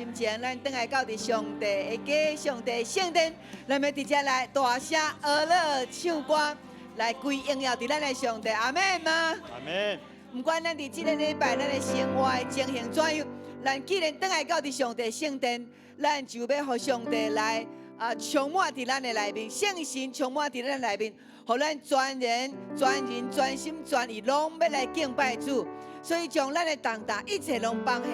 心情，咱等来到伫上帝的家、上帝圣殿，咱要直接来大声呵乐唱歌，来归荣耀伫咱的上帝。阿门吗？阿门。不管咱伫这个礼拜，咱的生活的情形怎样，咱既然等来到伫上帝圣殿，咱就要互上帝来充满伫咱的内面，圣神充满伫咱内面，互咱全人、全心、全意，拢要来敬拜主。所以将咱的重担一切拢放下，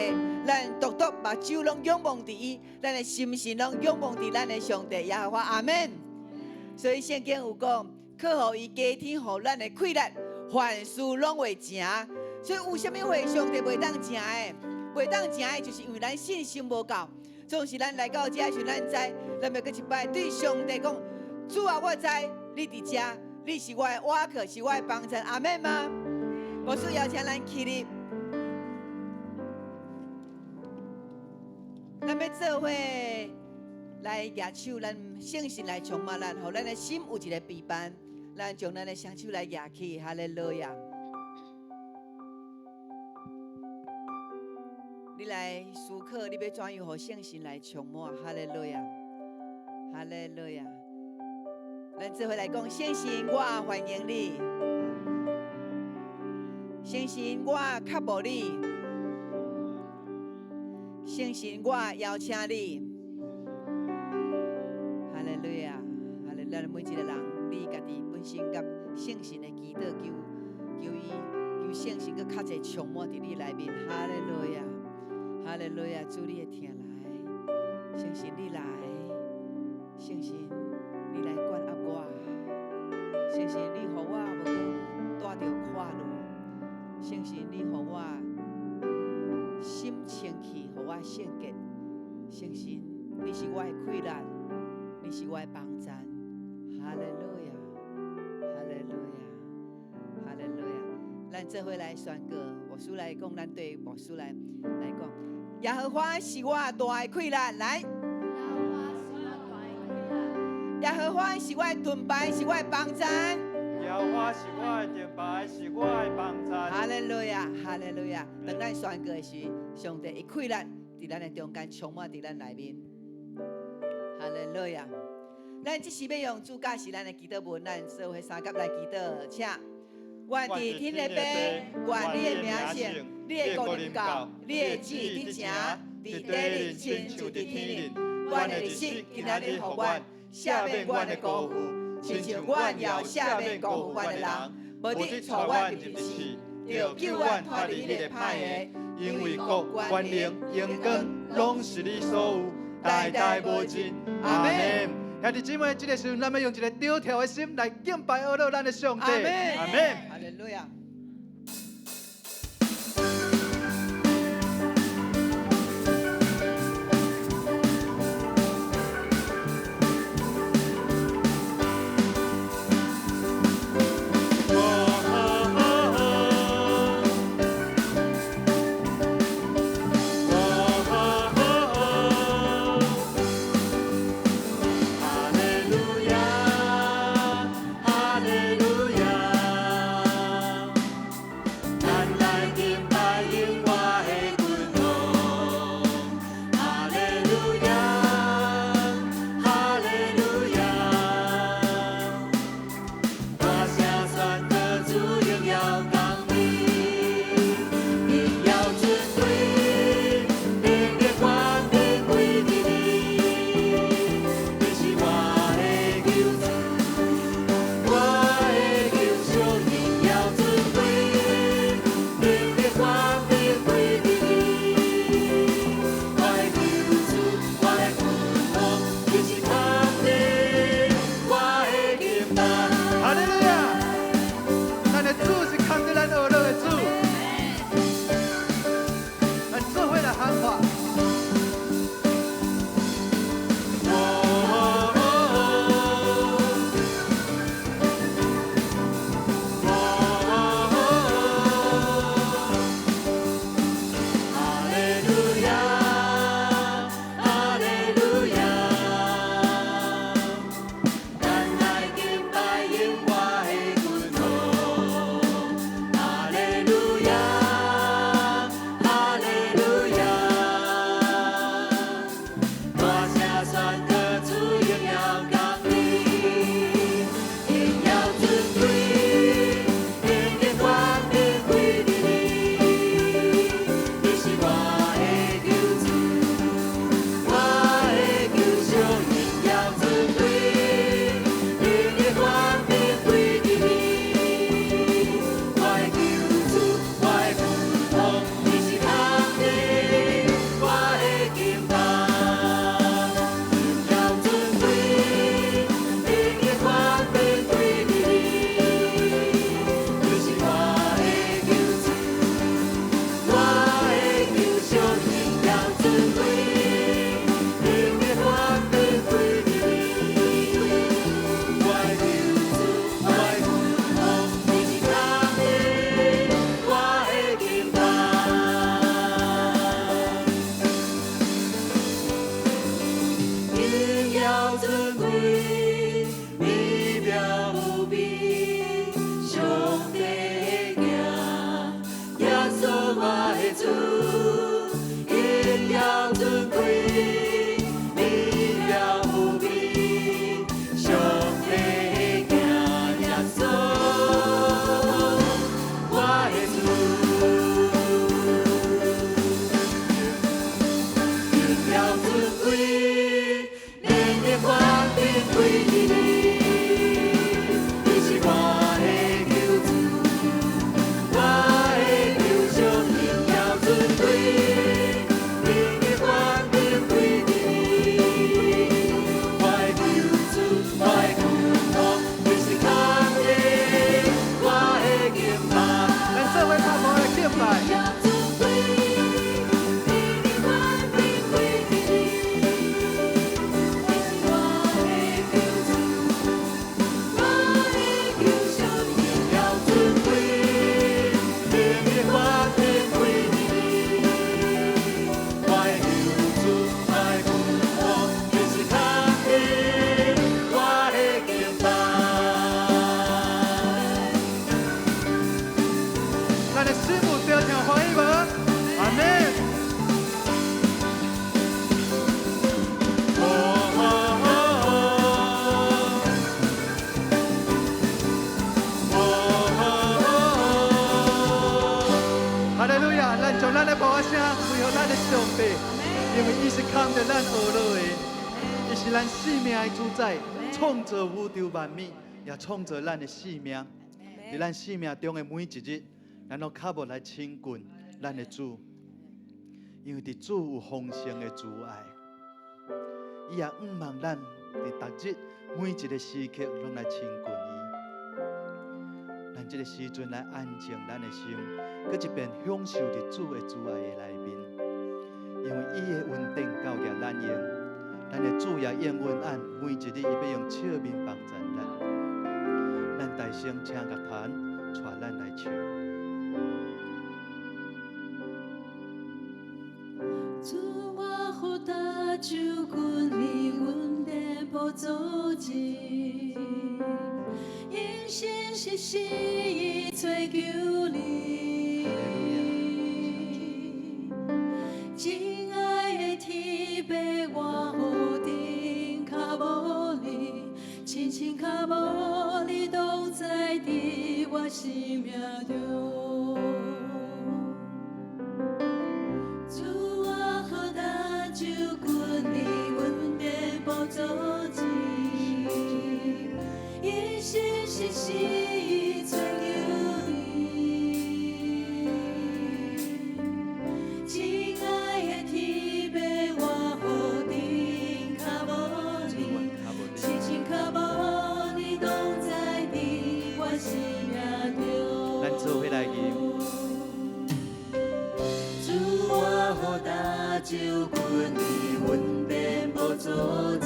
咱独目睭拢仰望伫伊，咱的心神拢仰望伫咱的上帝耶和华。阿门。所以圣经有讲，靠互伊加添互咱的快乐，凡事拢会成。所以有啥物话上帝袂当成的？袂当成的，就是因为咱信心无够。总是咱来到这时，咱知，咱要搁一摆对上帝讲：主啊，我知你伫这，你是我的倚靠，是我的帮衬。阿门吗？我需邀请咱起立，咱要做伙来举手，咱圣神来充满咱，互咱的心有一个陪伴。咱将咱的双手来举起，哈利路亚！你来思考，你要怎样互圣神来充满？哈利路亚，哈利路亚！咱做伙来讲，圣神，我欢迎你。圣神，我较无你；圣神，我邀请你。哈利路亚，哈利路亚！每一个人，你家己本身甲圣神的祈祷，求圣神佮较侪充满伫你内面。哈利路亚，哈利路亚！主你的听来，圣神你来，圣神你来管压我，圣神你互我无带着快乐。圣神，你互我心清气，互我圣洁。圣神，你是我的快乐，你是我的帮助。哈利路亚，哈利路亚，哈利路亚。咱做伙来宣告，牧师来讲，咱对牧师来讲，耶和华是我大的快乐，来。耶和华是我的盾牌，是我的帮助。耶和华是我的盾牌，是我的帮助。哈利路亚，哈利路亚！当咱宣告时，上帝一快乐伫咱的中间，充满伫咱内面。哈利路亚！咱这时要用主教是咱的祈祷文，咱做伙三甲来祈祷，请。愿伫天的爸，愿你的名圣，你的国临到，你的旨意伫成，伫地里亲像伫天里。愿的日子今仔日予阮赦免阮的辜负。亲像阮也赦免辜负阮的人，无得带阮入去，就救阮脱离你的歹个。因为国、权力、荣光，拢是你所有，代代无尽。阿门。兄弟姊妹，这个时候，咱要用一个低调的心来敬拜阿乐咱的上帝。阿门。阿门。哈利路亚。耀尊贵，美妙无比，上帝的名，耶稣我的主，荣耀尊贵，美妙无比，上帝的名，耶稣我的主。因为伊是扛着咱学落的，伊是咱生命的主宰，创造宇宙万物，也创造咱的生命。在咱生命中的每一日，咱都靠无来亲近咱的主，因为伫主有丰盛的慈爱，伊也盼望咱伫逐日每一个时刻拢来亲近伊。咱这个时阵来安静咱的心，搁一遍享受伫主的慈爱的内面。因为伊的稳定教育咱用，咱的主也应允按每一日，伊要用笑面帮助咱。咱大声请乐坛，带咱来唱。主我好大手君离阮的宝座前，因信是死伊追求你。亲爱的天父，我好顶卡无你，亲亲卡无你，同在伫我生命中。主我好大手君离阮的宝座前，因信是死伊追求你。亲爱的天父，我好顶卡无你，亲亲卡无你，同在伫我生命中。咱做伙来吟。主我好大手君离阮的宝座前，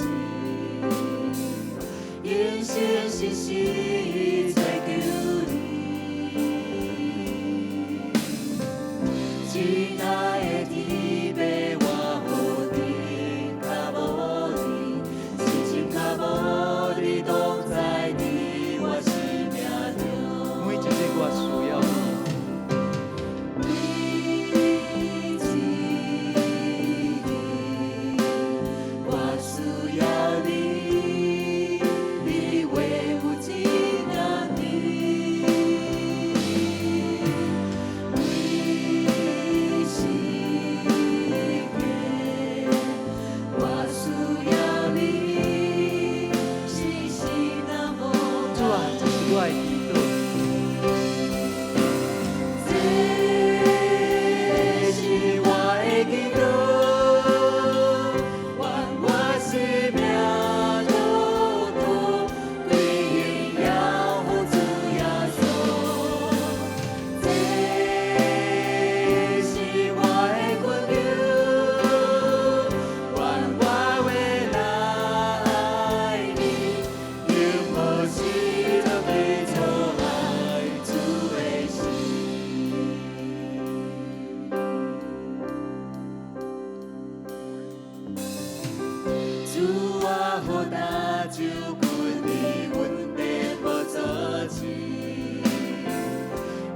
因信是死伊追求你。亲爱的天父，我好顶卡无你，亲亲卡无你，同在伫我生命中。每一日我需要你。我需要你，你为我尽量好大酒滚你阮的宝座前，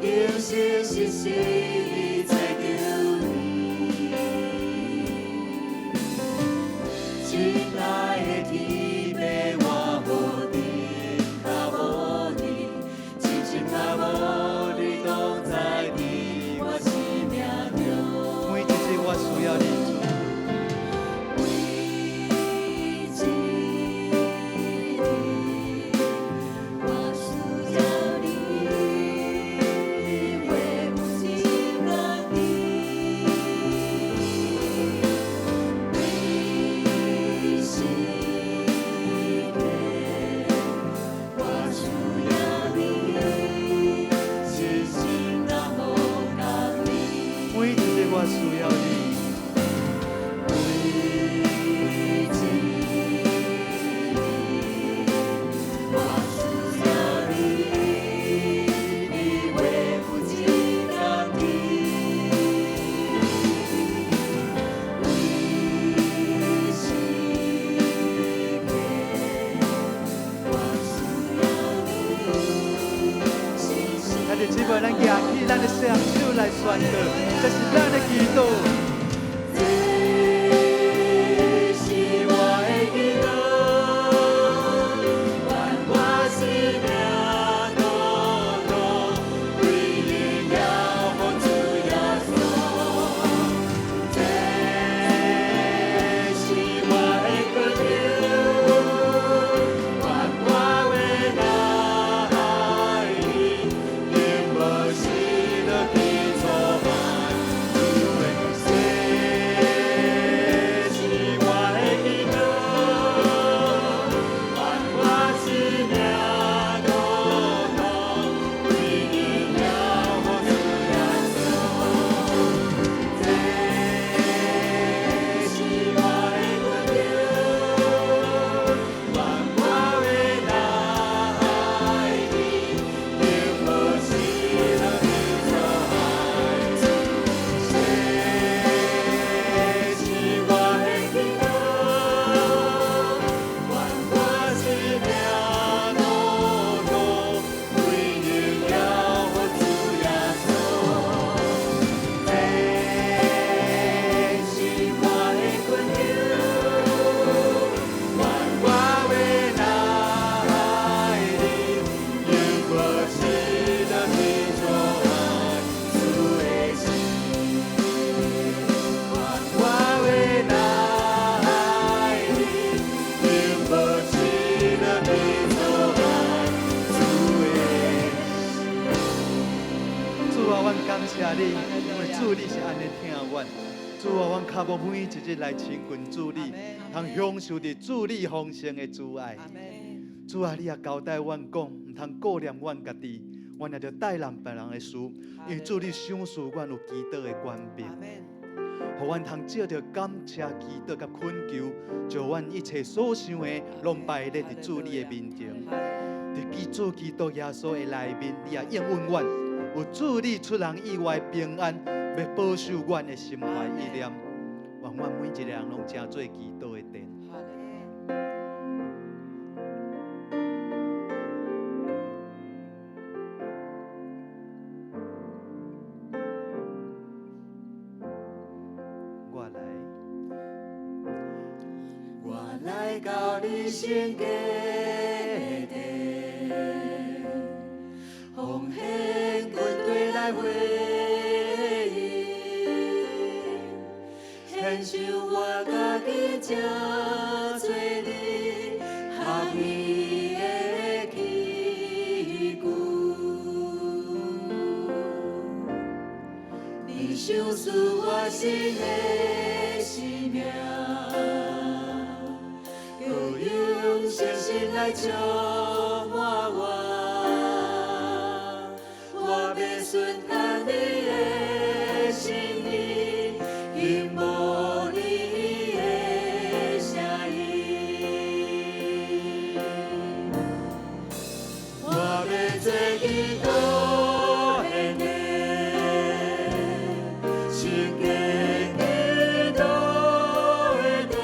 求神实施在求你，亲爱的天父，我无你，较无你，亲像较无你同在伫我生命中。每一日我需要你。 我需要你。 姊妹，咱举起咱的双手来宣告，这是咱的祈祷。这是我的祈祷，愿我生命路途归荣耀给主耶稣。这是我的渴求，愿我为那爱你。 感谢你，因为主你是安尼听阮。主啊，阮脚步每一日来亲近主你，通享受着主你丰盛的主爱。主啊，你也交代阮讲，唔通顾念阮家己，阮也着带揽别人的事，因为主你赏赐阮有基督的权柄，互阮通借着感谢基督甲恳求，将阮一切所想的，拢摆咧伫主你的面前。伫主基督耶稣的内面，你也应允阮。 有主你出人意外平安，要保守阮的心怀意念，愿阮每一个人拢成做基督的殿。我来到你圣家殿，奉献军队来回应，献上我家己正做你合意的器具。你赏赐我新的生命。 用信心来充满我，我要顺从你的心意，应无你的声音。我要做基督的殿，圣洁基督的殿。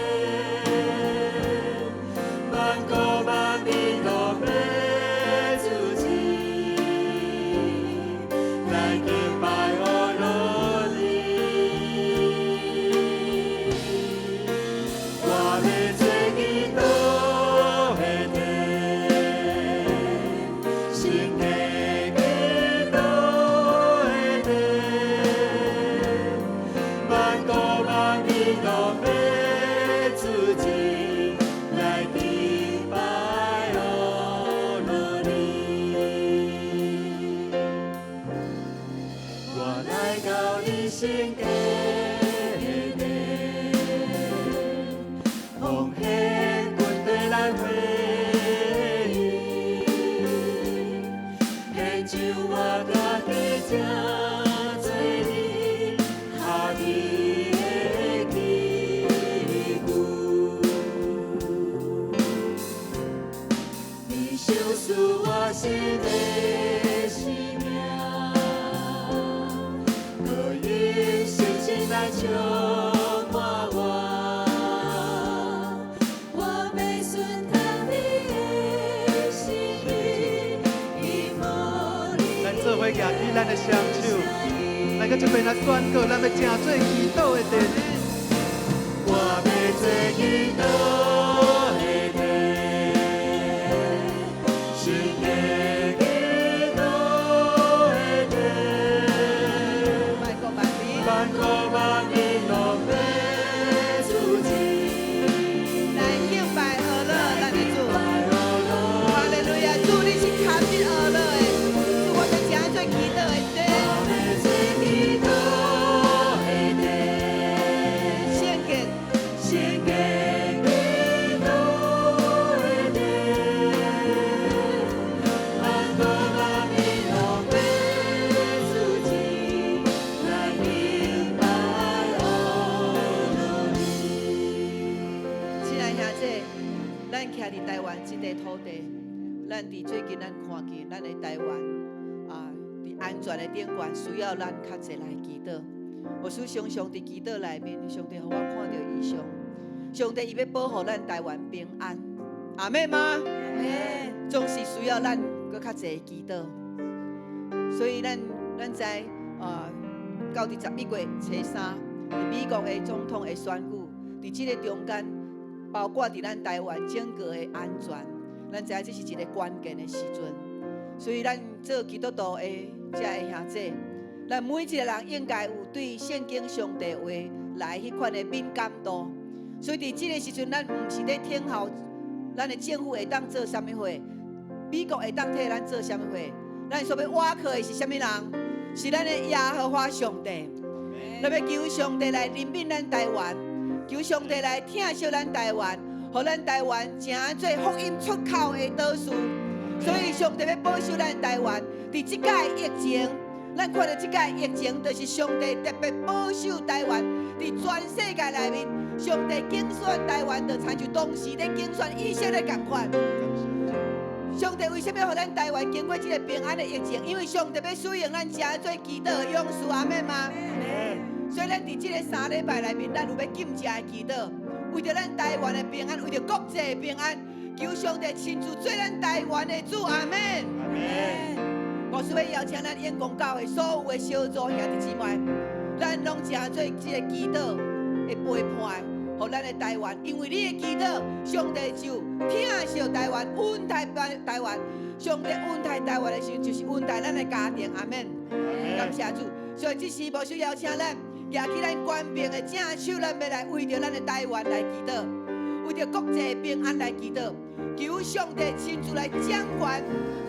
要做基督的地，新的基督的地，万国万民拢要自己来敬拜哦罗你。我来到你心间。心的生命，可以深深来充满我。我要顺从你的心意，以无你。咱做伙举起咱的双手，咱搁这边来宣告，咱要正做基督的地。我要做基督。咱伫最近咱看见咱的台湾伫安全的顶悬，需要咱较侪来祈祷。我思想上伫祈祷内面，上帝互我看到异象，上帝伊要保护咱台湾平安，阿妹吗？总是需要咱搁较侪祈祷。所以咱知到伫11月初3，伫美国的总统的选举，伫即个中间，包括伫咱台湾整个的安全。咱知影这是一个关键的时阵，所以咱做基督徒的这个兄弟，咱每一个人应该有对圣经上帝话来迄款的敏感度。所以伫这个时阵，咱唔是咧听候咱的政府会当做啥物货，美国会当替咱做啥物货，咱所要倚靠的是啥物人？是咱的耶和华上帝。咱要求上帝来怜悯咱台湾，求上帝来疼惜咱台湾。互咱台湾成做福音出口的岛屿，所以上帝要保守咱台湾。伫即届疫情，咱看到即届疫情，就是上帝特别保守台湾。伫全世界内面，上帝竞选台湾，就亲像当时咧竞选以色列同款。上帝为什么要互咱台湾经过这个平安的疫情？因为上帝要使用咱成做基督的勇士，阿们吗？所以咱伫这个3礼拜内面，咱有要禁食的祈祷。为着咱台湾的平安，为着国际的平安，求上帝亲自做咱台湾的主，阿们。我需要邀请咱演讲教会所有的小组兄弟姊妹，咱拢成做这个基督的陪伴，互咱的台湾。因为你的基督，上帝就疼惜台湾，恩待台湾。上帝恩待台湾的时候，就是恩待咱的家庭，阿们。感谢主。所以这时无需邀请咱。举起咱官兵的正手，咱要来为着咱的台湾来祈祷，为着国际平安来祈祷，求上帝亲自来掌权，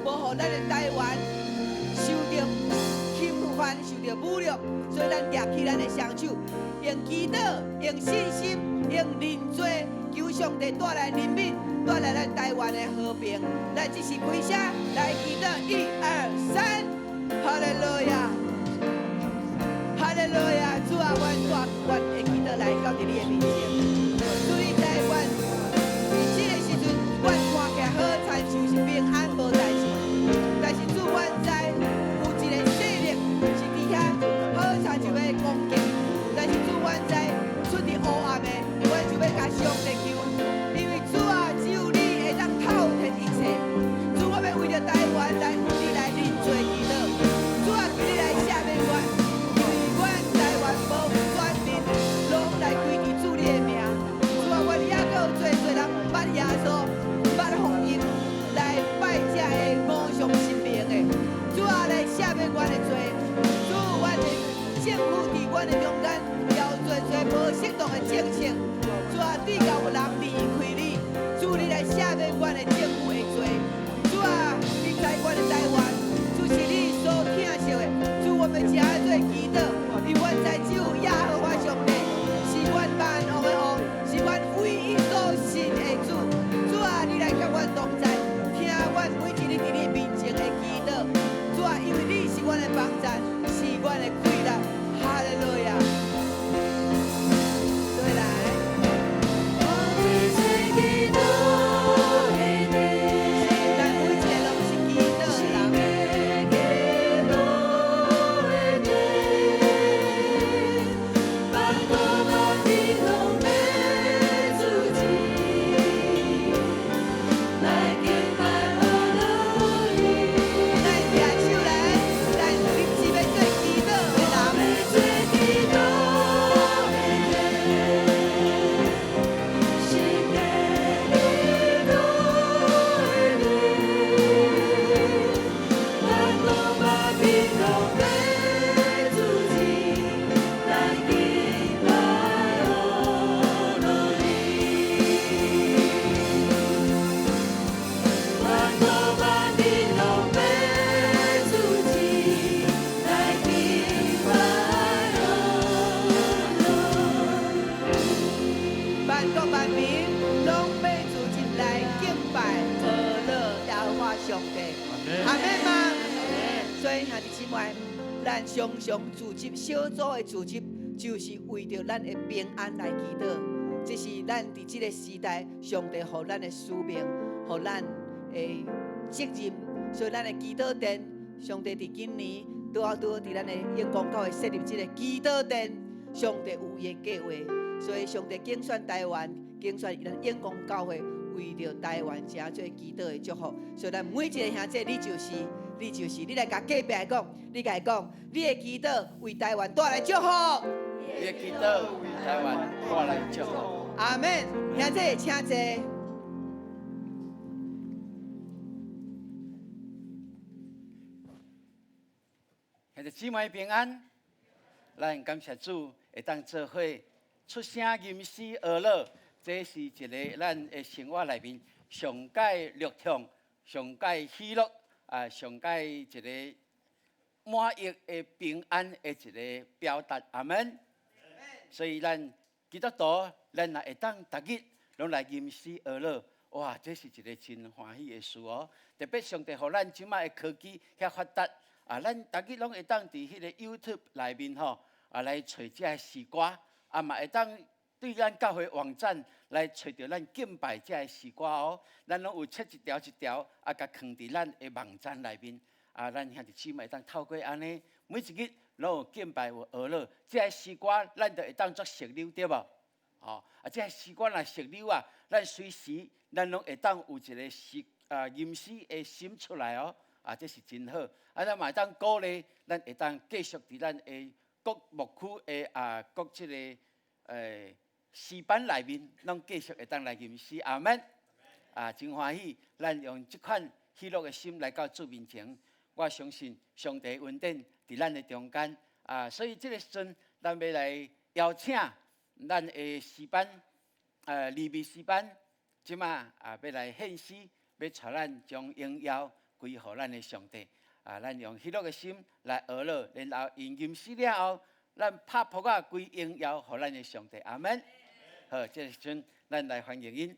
保护咱的台湾受到侵犯、受到侮辱。所以咱举起咱的双手，用祈祷、用信心、用认罪，求上帝带来怜悯，带来咱台湾的和平。咱这是开声来祈祷，1、2、3，哈利路亚。哈利路亚！主啊，阮大愿会记得来到伫你的面前。主你台湾，伫这个时阵，阮看起来好惨，就是平安无代志。但是主，阮知有一个势力是伫遐好惨就要攻击。但是主，阮知出伫黑暗的，阮就要甲上帝求，因为主啊，只有你会当透彻一切。主，我要为着台湾来为你来认罪祈祷。主啊，求你来赦免我。无选民，拢来归伫主你的的政府会做。主啊，你在我的台湾，主是你所疼惜的。主，我们只要做祈祷，你愿在只有耶和华上帝，是阮万王的王，是阮唯一所信的主。主啊，你来甲阮同在，听阮每一日伫你面前的祈祷。主啊，因为你是阮的帮站，是阮的快乐。哈利路亚。对来。咱常常组织小组的组织，就是为着咱的平安来祈祷。这是咱伫这个时代，上帝予咱的使命，予咱的责任。所以咱的祈祷殿，上帝伫今年拄好伫咱的永光教会设立这个祈祷殿，上帝有伊的计划。所以上帝竞选台湾，竞选咱永光教会，为着台湾诚做祈祷的祝福。所以咱每一个兄弟，你来甲隔壁讲，你甲伊讲，你的祈祷为台湾带来祝福。你的祈祷为台湾带来祝福。阿门。兄弟，请坐。兄弟姊妹平安，咱感谢主会当做伙出声吟诗而乐，这是一个咱的生活内面上界乐痛、上界喜乐。上界一个满意的平安的一个表达，阿门。所以咱基督徒，咱也会当逐日拢来吟诗而乐，哇，这是一个真欢喜的事哦。特别上帝，互咱即摆的科技遐发达，咱逐日拢会当伫迄个 YouTube 内面吼，来找这个诗歌，嘛会当对咱教会网站来找到咱敬拜这个诗歌哦，咱拢有切一条一条，甲放伫咱的网站内面。咱兄弟姊妹当透过安尼，每一日拢有敬拜有娱乐，这个诗歌咱就会当作食流对无？哦，这个诗歌若食流咱随时咱拢会当有一个吟诗的心出来哦。这是真好。咱嘛会当鼓励，咱会当继续伫咱的各牧区的各这个诗班内面，拢继续会当来吟诗，阿门。真欢喜，咱用这款喜乐的心来到主面前，我相信上帝恩典伫咱的中间。所以这个时阵，咱要来邀请咱的诗班，利未诗班，即马要来献诗，要带咱将荣耀归予咱的上帝。咱用喜乐的心来娱乐，然后吟吟诗了后，咱拍扑归荣耀予咱的上帝，阿门。好，这个时阵，咱来欢迎因。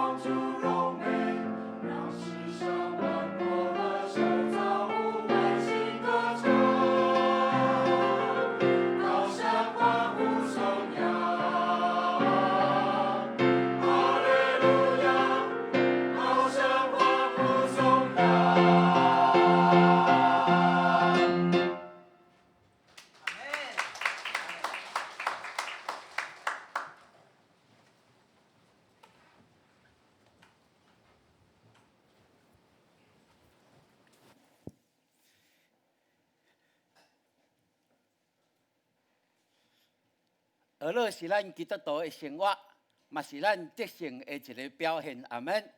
光烛荣美，让世上万国和声造物欢喜歌唱，高声欢呼颂扬，哈利路亚，高声欢呼颂扬。俄勒是咱基督徒的生活，嘛是咱德性的一个表现。阿门。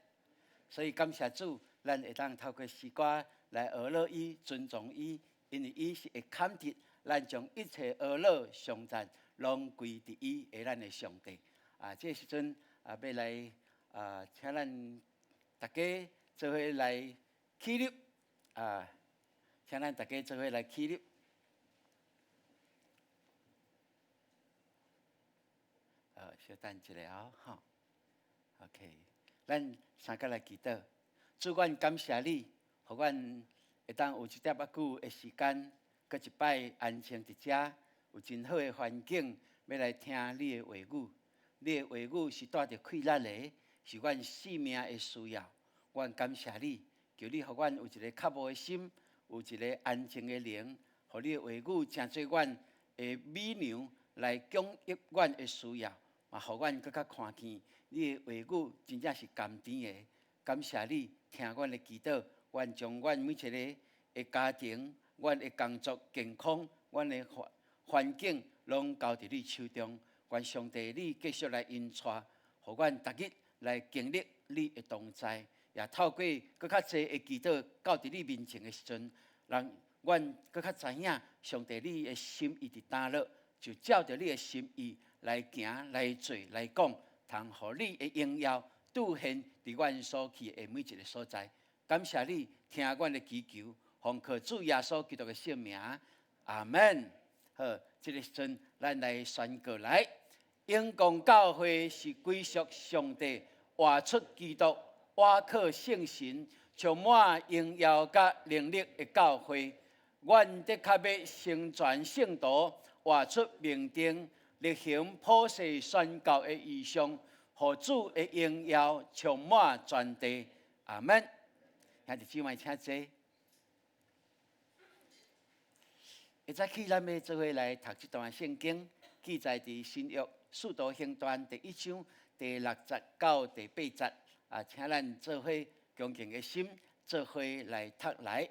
所以感谢主，咱会当透过诗歌来俄勒伊、尊重伊，因为伊是会肯定咱将一切俄勒颂赞拢归伫伊，的咱的上帝。这时阵要来请咱大家做伙来起立请咱大家做伙来起立。稍等一下吼 ，OK， 咱三个来祈祷。主，阮感谢你，互阮会当有一点仔久的时间，搁一摆安静伫遮，有真好的环境，要来听你的话语。你的话语是带着快乐的，是阮生命的需要。阮感谢你，求你互阮有一个较无的心，有一个安静的灵，互你的话语成做阮的美娘来供应阮的需要。嘛，互阮更较看见你的话语真正是甘甜的。感谢你听阮的祈祷，阮将阮每一个的家庭、阮的工作、健康、阮的环境，拢交伫你手中。愿上帝你继续来引带，互阮逐日来经历你的同在，也透过更较侪的祈祷到伫你面前的时阵，让阮更较知影上帝你的心意伫哪落，就照着你的心意。来行、来做、来讲，通互你的荣耀兑现伫阮所去的每一个所在。感谢你听阮的祈求，奉靠主耶稣基督的圣名，阿门。好，这个时阵咱来宣告来，永光教会是归属上帝、活出基督、活靠圣神、充满荣耀甲能力的教会。阮的确要成全圣徒，活出明灯。力行普世宣教的异象，互主的荣耀充满全地。阿门。兄弟姊妹，请坐。会早起，咱要做伙来读这段圣经，记载伫新约使徒行传第1章第6节到第8节。请咱做伙恭敬的心，做伙来读来。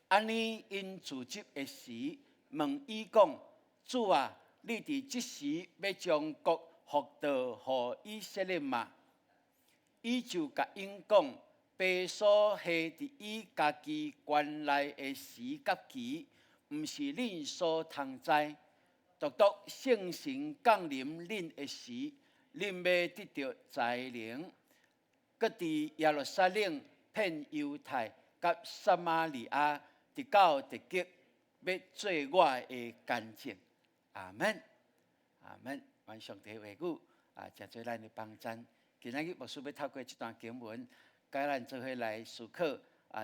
安尼因自责的时，问伊讲：主啊！你伫即时要将国复到互以色列吗？伊就甲因讲：爸所下伫伊家己原来的时甲期，毋是恁所通知。独独圣神降临恁的时，恁要得到才能，搁伫耶路撒冷、遍犹太、甲撒玛利亚，直到地极，要做我的见证。阿门，阿门。愿上帝的话语真做咱的帮助。今仔日牧师要透过这段经文，甲咱做伙来思考。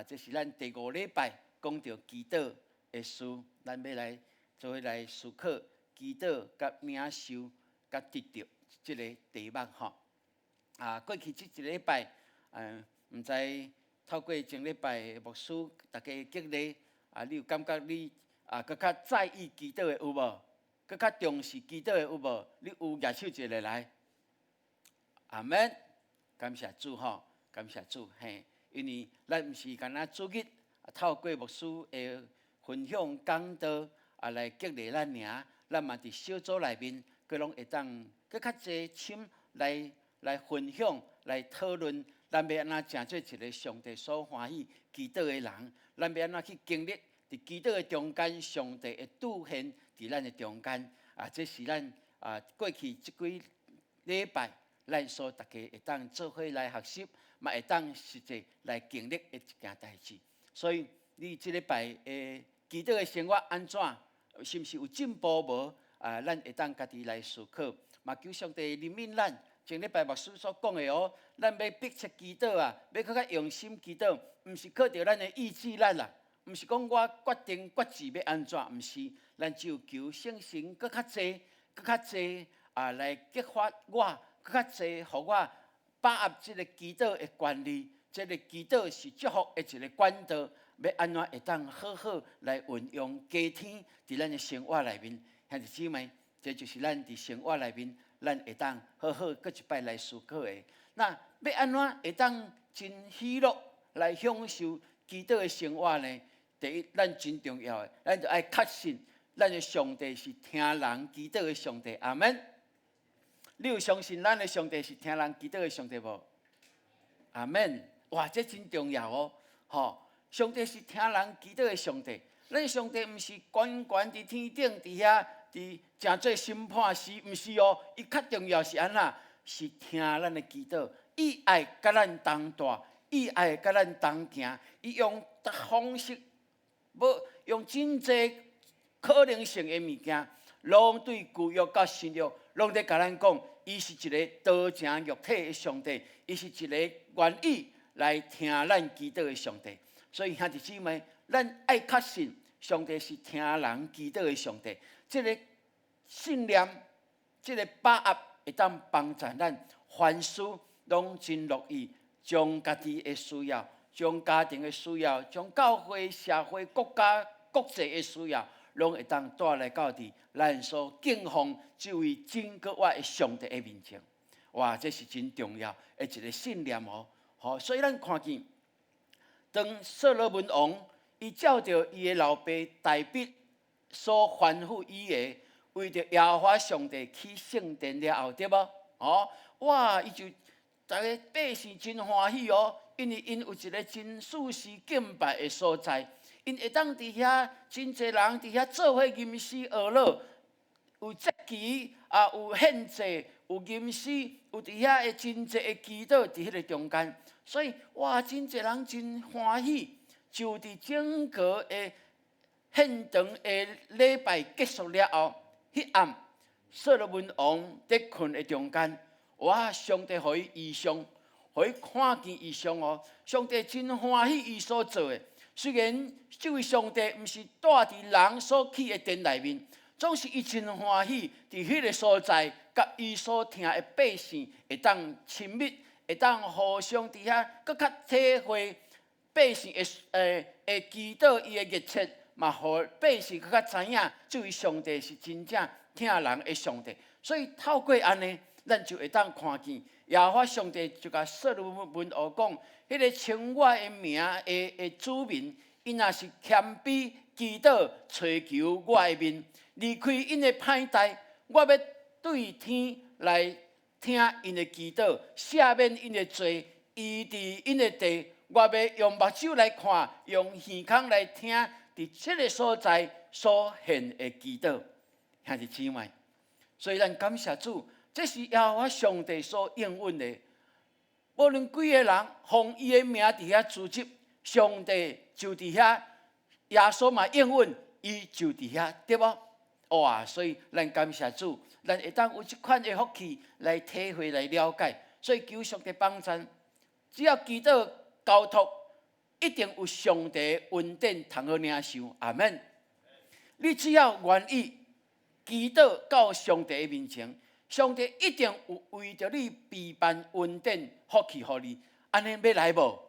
这是咱第5礼拜讲到祈祷的事，咱要来做伙来思考祈祷、甲领受、甲得到这个题目吼。过去这一礼拜，毋知透过前礼拜牧师大家激励，你有感觉你更较在意祈祷的有无？更较重视祈祷的有无？你有举手一个来。阿门，感谢主吼，感谢主嘿，因为咱毋是干那主日透过牧师的分享讲道来激励咱尔，咱嘛伫小组内面，佮拢会当佮较侪深来分享、来讨论，咱要安怎成做一个上帝所欢喜祈祷的人，咱要安怎去经历伫祈祷的中间，上帝会兑现伫咱的中间。这是咱过去即几礼拜，咱所大家会当做伙来学习，嘛会当实际来经历的一件代志。所以你即礼拜的祈祷的生活安怎？是毋是有进步无？咱会当家己来思考，嘛求上帝怜悯咱，前礼拜牧师所讲的哦，咱要迫切祈祷啊，要更较用心祈祷，毋是靠着咱的意志力啦，毋是讲我决定决志要安怎，毋是，咱只有求圣神更较济，更较济啊来激发我，更较济，互我把握这个祈祷的权利。这个祈祷是祝福的一个管道，要安怎会当好好来运用加天伫咱的生活内面，兄弟姊妹，这就是咱伫生活内面，咱会当好好搁一摆来思考的。那要安怎会当真喜乐来享受祈祷的生活呢？第一，咱真重要的，咱就爱确信，咱的上帝是听人祈祷的上帝。阿门。你有相信咱的上帝是听人祈祷的上帝无？阿门。哇，这真重要哦！吼，上帝是听人祈祷的上帝。咱上帝毋是悬悬伫天顶伫遐，伫正做审判时，毋是哦。伊较重要是安那？是听咱的祈祷，伊爱甲咱同大，伊爱甲咱同行。伊用各方式，要用真济可能性的物件，拢对旧约甲新约，拢在甲咱讲，伊是一个道成肉体的上帝，伊是一个愿意来听咱祈祷的上帝。所以兄弟姊妹，咱爱确信上帝是听人祈祷的上帝。这个信念，这个把握会当帮助咱凡事拢真乐意，将家己的需要、将家庭的需要、将教会、社会、国家、国际的需要，拢会当带来到伫咱所敬奉这位真国我的上帝的面前。哇，这是真重要的一个信念哦。好，所以咱看见，当所罗门王伊照着伊的老爸大卫所吩咐伊的，为着耶和华上帝起圣殿了后，对无？哦，哇，伊就大家百姓真欢喜哦，因为因有一个真属实敬拜的所在，因会当伫遐真侪人伫遐做伙吟诗学乐，有节期啊，有献祭，有吟诗，有伫遐的真侪的祈祷伫迄个中间。所以，哇，真侪人真欢喜，就伫整个的献堂的礼拜结束了后，迄暗，所罗门王伫困的中间，哇，上帝互伊异象，互伊看见异象哦。上帝真欢喜伊所做的，虽然这位上帝毋是住伫人所起的殿内面，总是伊真欢喜伫迄个所在，甲伊所听的百姓会当亲密。会当互相伫遐，搁较体会百姓的祈祷伊的热切，嘛，互百姓搁较知影，这位上帝是真正听人的上帝。所以透过安尼，咱就会当看见耶和华上帝就甲所罗门王讲，迄个称我的名的子民，因若是谦卑祈祷，寻求我的面，离开因的歹代，我要对天来。听因的祈祷，赦免因的罪，医治因的地。我要用目睭来看，用耳孔来听，伫这个所在所献的祈祷，兄弟姊妹。所以咱感谢主，这是耶和华上帝所应允的。无论几个人奉伊的名伫遐组织，上帝就伫遐，耶稣嘛应允，伊就伫遐，对无？哇！所以咱感谢主，咱会当有这款的福气来体会、来了解。所以求上帝帮助，只要祈祷交托，一定有上帝恩典通好领受。阿门。你只要愿意祈祷到上帝的面前，上帝一定有为着你备办恩典福气予你。安尼要来无？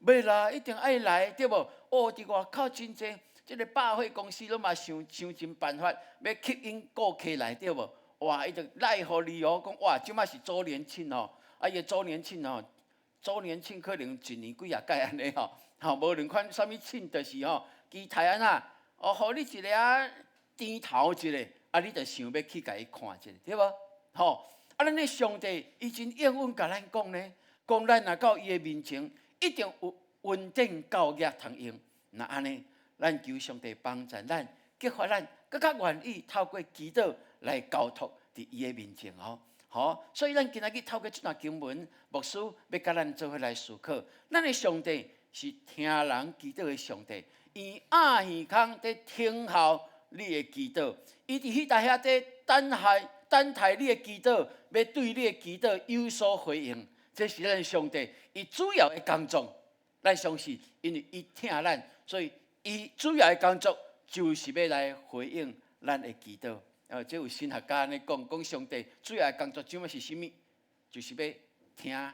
要啦，一定爱来，对无？哦，伫外口真济。这个百货公司拢嘛想尽办法要吸引顾客来，对无？哇，伊就赖互理由讲，哇，即摆是周年庆哦，啊，伊周年庆哦，周年庆可能一年几啊届安尼吼，无论款啥物庆，就是吼，期待安那，哦，互你一个甜头一个，啊，你就想要去甲伊看一下，对无？吼，啊，咱的上帝伊真应允甲咱讲呢，讲咱若到伊的面前，一定有恩典教业通用，那安尼。咱求上帝帮助咱，激发咱更较愿意透过祈祷来交托伫伊的面前哦。好，所以咱今仔日透过这段经文，牧师要甲咱做伙来思考，咱的上帝是听人祈祷的上帝，伊耳耳孔在听候你的祈祷，伊伫迄搭遐在等等待你的祈祷，要对你的祈祷有所回应，这是咱上帝伊主要的工作。咱相信，因为伊听咱，所以伊主要的工作就是要来回应咱的祈祷。这有神学家咧讲上帝主要的工作，怎么是什么？就是要听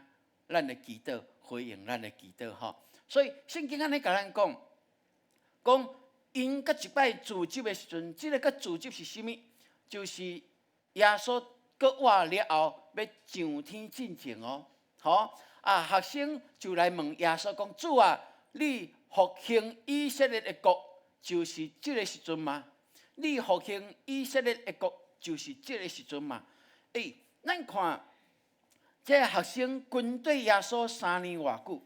咱的祈祷，回应咱的祈祷吼。所以圣经安尼甲咱讲因甲一摆自责的时阵，这个甲自责是什么？就是耶稣搁活了后要上天进前哦，吼学生就来问耶稣讲：主啊，你复兴以色列的国，就是这个时阵吗？你复兴以色列的国，就是这个时阵嘛？咱看这学生跟对耶稣3年偌久，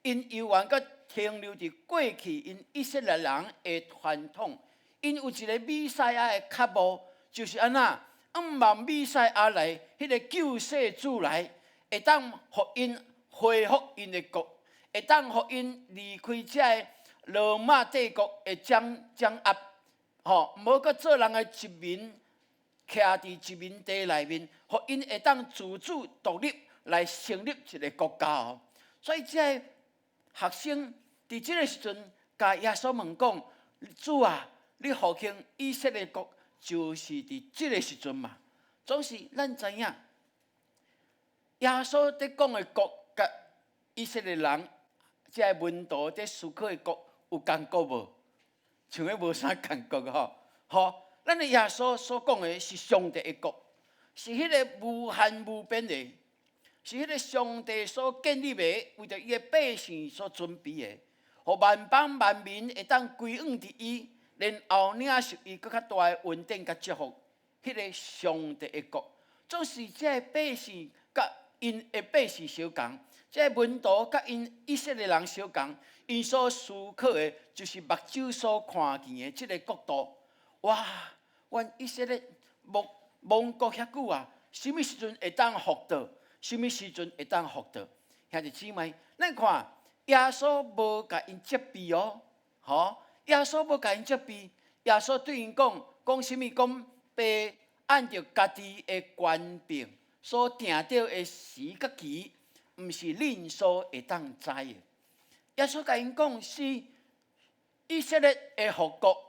因犹原阁停留伫过去因以色列人的传统，因有一个弥赛亚的脚步，就是安那，望弥赛亚来，迄个救世主来，会当互因恢复因的国，会当互因离开这个罗马帝国的掌压，无阁做人的殖民，徛伫殖民地内面，互因会当自主独立来成立一个国家哦。所以这个学生伫这个时阵，甲耶稣问讲：主啊，你复兴以色列国，就是伫这个时阵嘛？总是咱知影，耶稣在讲的国，甲以色列人这个门徒在思考的国有共国无？像迄无啥共国吼。咱的耶稣所讲的是上帝的国，是迄个无限无边的，是迄个上帝所建立的，为着伊的百姓所准备的，互万邦万民会当归往伫伊，然后领受伊更较大的稳定甲祝福。迄个上帝的国，总是这个百姓甲因的百姓相共，这个门徒甲因以色列人相共，因所思考的，就是目睭所看见的这个国度。哇！阮以色列亡国遐久啊，什么时阵会当复倒？什么时阵会当复倒？兄弟姊妹，咱看耶稣无甲因责备哦，耶稣无甲因责备，耶稣对因讲什么？讲被按照家己的权柄所定定的时甲期，毋是恁所会当知的。耶稣甲因讲是以色列的复国。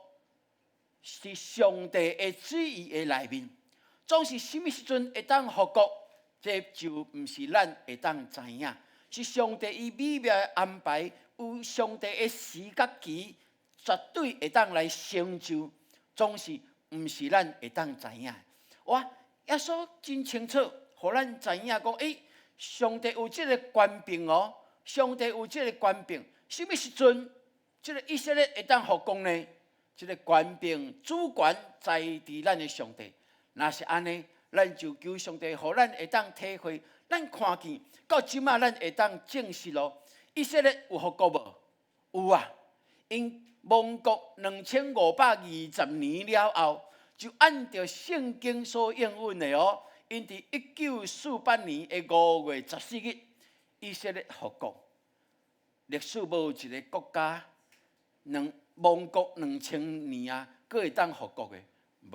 是上帝的旨意的内面，总是什么时阵会当复国，这就毋是咱会当知影。是上帝以美妙的安排，有上帝的时甲期，绝对会当来成就，总是毋是咱会当知影。哇！耶稣真清楚，互咱知影讲，上帝有这个权柄哦，上帝有这个权柄，什么时阵，这个以色列会当复国呢？这个权柄主权在伫咱的上帝，若是安尼，咱就求上帝，互咱会当体会，咱看见到即马，咱会当证实咯。以色列有复国无？有啊！因亡国2520年了后，就按照圣经所应允的哦，因伫1948年的5月14日，以色列复国。历史无一个国家亡国2000年啊，佫会当复国的，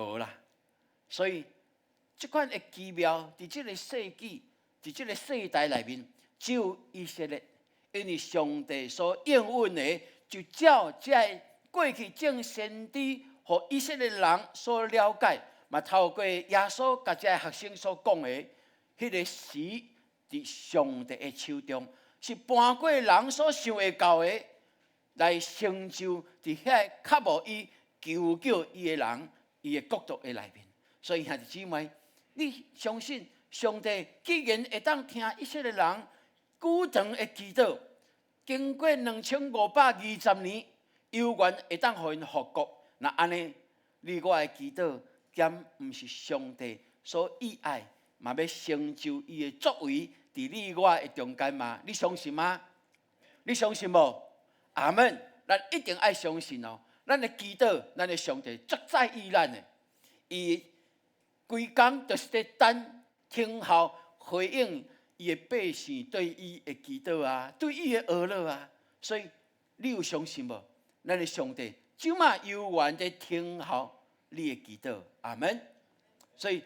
无啦。所以，这款的奇妙，伫这个世纪，伫这个世代内面，只有以色列，因为上帝所应允的，就照这过去正先知和以色列人所了解，嘛透过耶稣甲这学生所讲的，迄个时伫上帝的手中，是半过人所想会到的。来成就伫遐较无伊求救伊的人，伊的国度的内面。所以兄弟姊妹，你相信上帝既然会当听以色列人久长的祈祷，经过2520年，犹原会当互因复国。那安尼，你我的祈祷，兼毋是上帝所喜爱，嘛要成就伊的作为伫你我的中间吗？你相信吗？你相信无？阿们，咱一定爱相信哦！咱的祈祷，咱的上帝足在意咱的，伊规工就是在等听候回应伊的百姓对伊的祈祷啊，对伊的儿女啊。所以你有相信无？咱的上帝即马犹原在听候你的祈祷。阿们。所以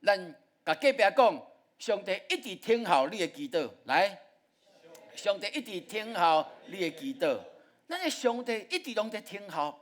咱甲隔壁讲，上帝一直听候你的祈祷。来，上帝一直听候你的祈祷。咱的上帝一直拢在听候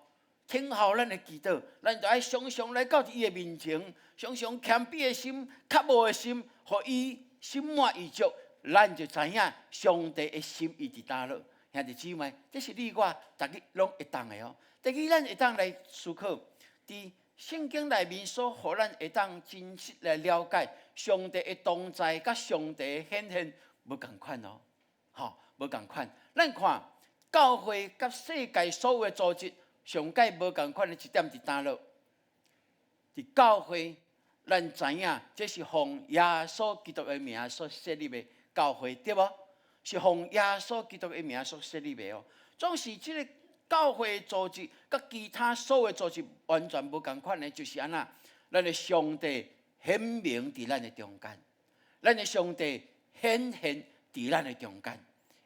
咱的祈祷。咱就爱常常来到伊的面前，常常谦卑的心、较无的心，互伊心满意足，咱就知影上帝的心意伫倒落。兄弟姊妹，这是你我逐日拢会当的哦。第二，咱会当来思考，伫圣经内面所互咱会当真实来了解上帝的同在，甲上帝的显现无共款哦，无共款。咱看教会甲世界所有的组织，上界无共款的一点伫倒落。伫教会，咱知影这是奉耶稣基督的名所设立的教会，对无？是奉耶稣基督的名所设立的哦。总是这个教会组织，甲其他所有组织完全无共款的，就是安那，咱的上帝显明伫咱的中间，咱的上帝显现伫咱的中间，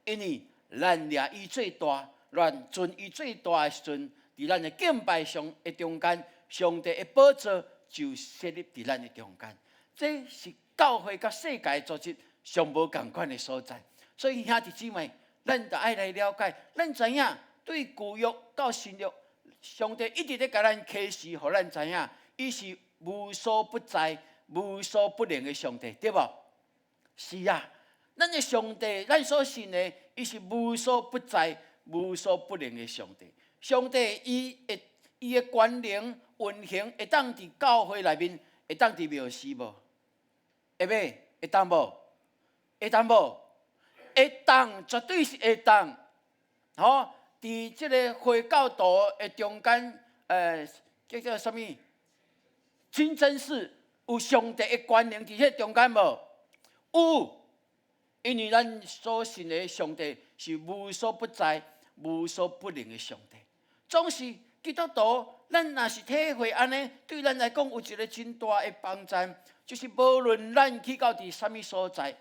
因为咱掠伊最大，咱尊伊最大的时阵，伫咱的敬拜上的中间，上帝的宝座就设立伫咱的中间。这是教会甲世界组织上无共款的所在。所以兄弟姊妹，咱就爱来了解，咱知影对旧约到新约，上帝一直在甲咱启示，互咱知影，伊是无所不在、无所不能的上帝，对无？是啊，咱的上帝，咱所信的，伊是无所不在、无所不能的上帝。上帝伊的权能运行，会当伫教会内面，会当伫庙寺无？会袂？会当无？会当无？会当，绝对是会当。伫即个回教徒的中间，叫什么？清真寺有上帝的权能伫迄中间无？有，因为咱所信的上帝是无所不在、无所不能的上帝。总是基督徒，咱若是体会安尼，对咱来讲有一个真大的帮助，就是无论咱去到伫什么所在。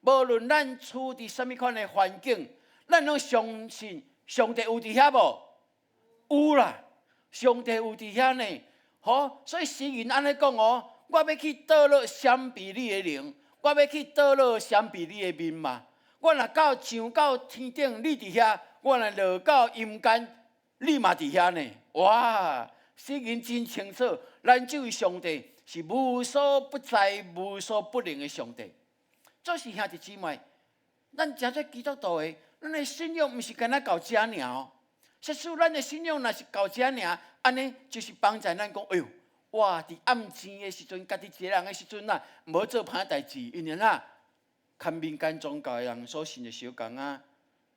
无论咱处伫什么款的环境，咱拢相信上帝有伫遐无？有啦，上帝有伫遐呢。所以诗人安尼讲哦，我要去倒落闪避你的灵，我要去倒落闪避你的面嘛。我若上到天顶，你伫遐；我若落到阴间，你嘛伫遐呢。哇，诗人真清楚，咱这位上帝是无所不在、无所不能的上帝。这是兄弟姊妹，咱真做基督徒的，咱的信仰不是干那到这尔哦。实际咱的信仰若是到这尔，安尼就是帮助咱讲，哎呦，哇！伫暗时的时阵，家己一个人的时阵呐，无做歹代志，因为呐，看民间宗教的人所信的小共啊，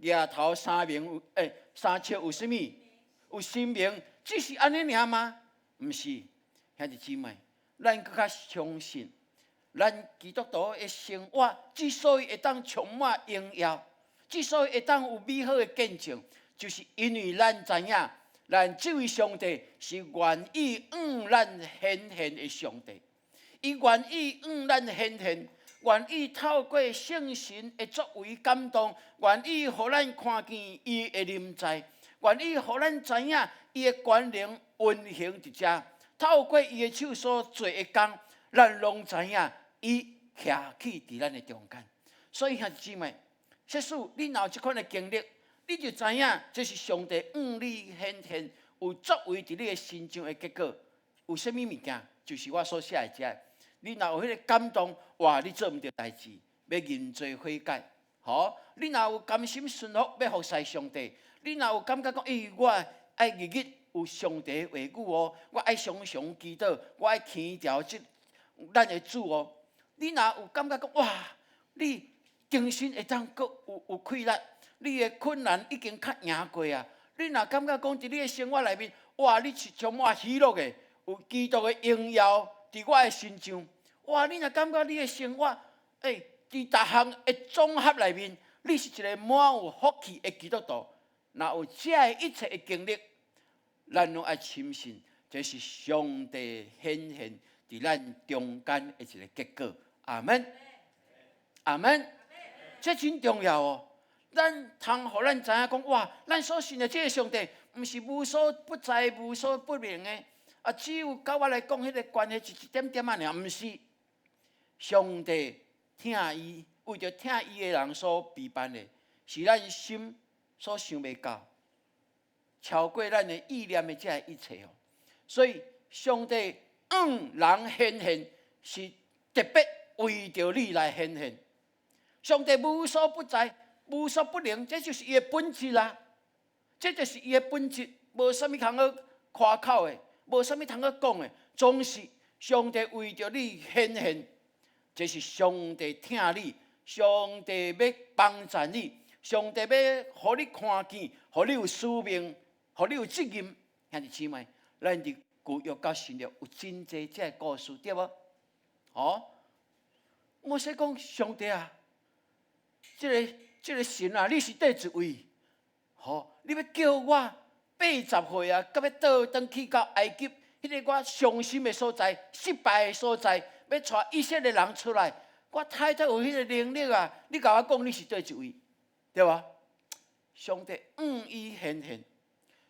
额头三明三尺有什么？有神明，只是安尼尔吗？毋是，兄弟姊妹，咱更较相信。咱基督徒的生活之所以会当充满荣耀，之所以会当有美好的见证，就是因为咱知影，咱这位上帝是愿意咱显现的上帝。伊愿意咱显现，愿意透过圣神的作为感动，愿意互咱看见伊的临在，愿意互咱知影伊的权能运行伫遮。透过伊的手所做的工，咱拢知影。伊徛起伫咱的中间，所以兄弟姊妹，即使你若有即款的经历，你就知影这是上帝你显现有作为伫你的心中的结果。有啥物物件？就是我所写的遮。你若有迄个感动，哇！你做毋到代志，要认罪悔改。你若有甘心顺服，要服侍上帝。你若有感觉讲，我爱日日有上帝的话语哦，我爱常常祈祷，我爱牵条咱的主哦。你若有感觉讲，哇，你精神会当阁有气力，你的困难已经较赢过啊。你若感觉讲，伫你的生活内面，哇，你是充满喜乐的，有基督的荣耀伫我的心上。哇，你若感觉你的生活，伫逐项的综合内面，你是一个满有福气的基督徒。若有这一切的经历，咱拢爱深信，这是上帝显现伫咱中间的一个结果。阿门，阿门，这真重要哦。咱通互咱知影讲，哇，咱所信的这个上帝，毋是无所不在、无所不能的。只有甲我来讲，迄个关系是一点点啊，尔，毋是。上帝听伊，为着听伊的人所陪伴的，是咱心所想袂到，超过咱的意念的这一切哦。所以上帝人显现，是特别为着你来显现。上帝无所不在，无所不能，这就是伊的本质啦。这就是伊的本质，无啥物通去夸口的，无啥物通去讲的，总是上帝为着你显现。这是上帝听你，上帝要帮助你，上帝要互你看见，互你有使命，互你有责任。兄弟姊妹，咱伫旧约到新约有真济这故事，对无？我说讲上帝啊，这个神啊，你是第一位？你要叫我80岁啊，到要倒转去到埃及，迄个我伤心的所在，失败的所在。要带以色列人出来，我太太有迄个能力啊！你甲我讲你是对一位，对吧？上帝伊显现，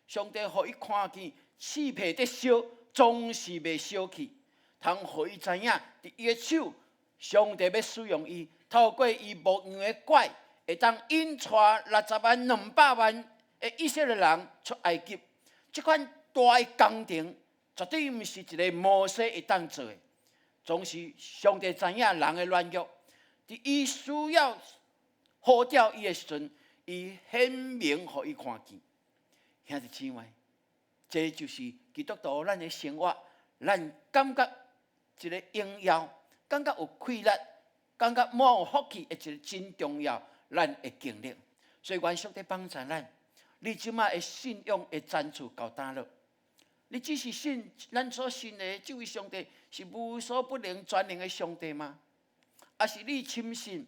上帝互伊看见刺皮在烧，总是袂烧去。通互伊知影，伫伊的手，上帝要使用伊，透过伊牧羊的拐，会当引带60万、200万的以色列人出埃及。这款大的工程，绝对毋是一个摩西会当做的。总是上帝知影人的软弱，伫伊需要呼召伊的时阵，伊显明互伊看见。兄弟姊妹，这就是基督徒咱的生活，咱感觉一个荣耀，感觉有快乐，感觉满有福气的一个真重要咱的经历。所以愿上帝帮助咱，你即马的信仰会展出到哪落？你只是信咱所信的这位上帝是无所不能、全能的上帝吗？还是你深信，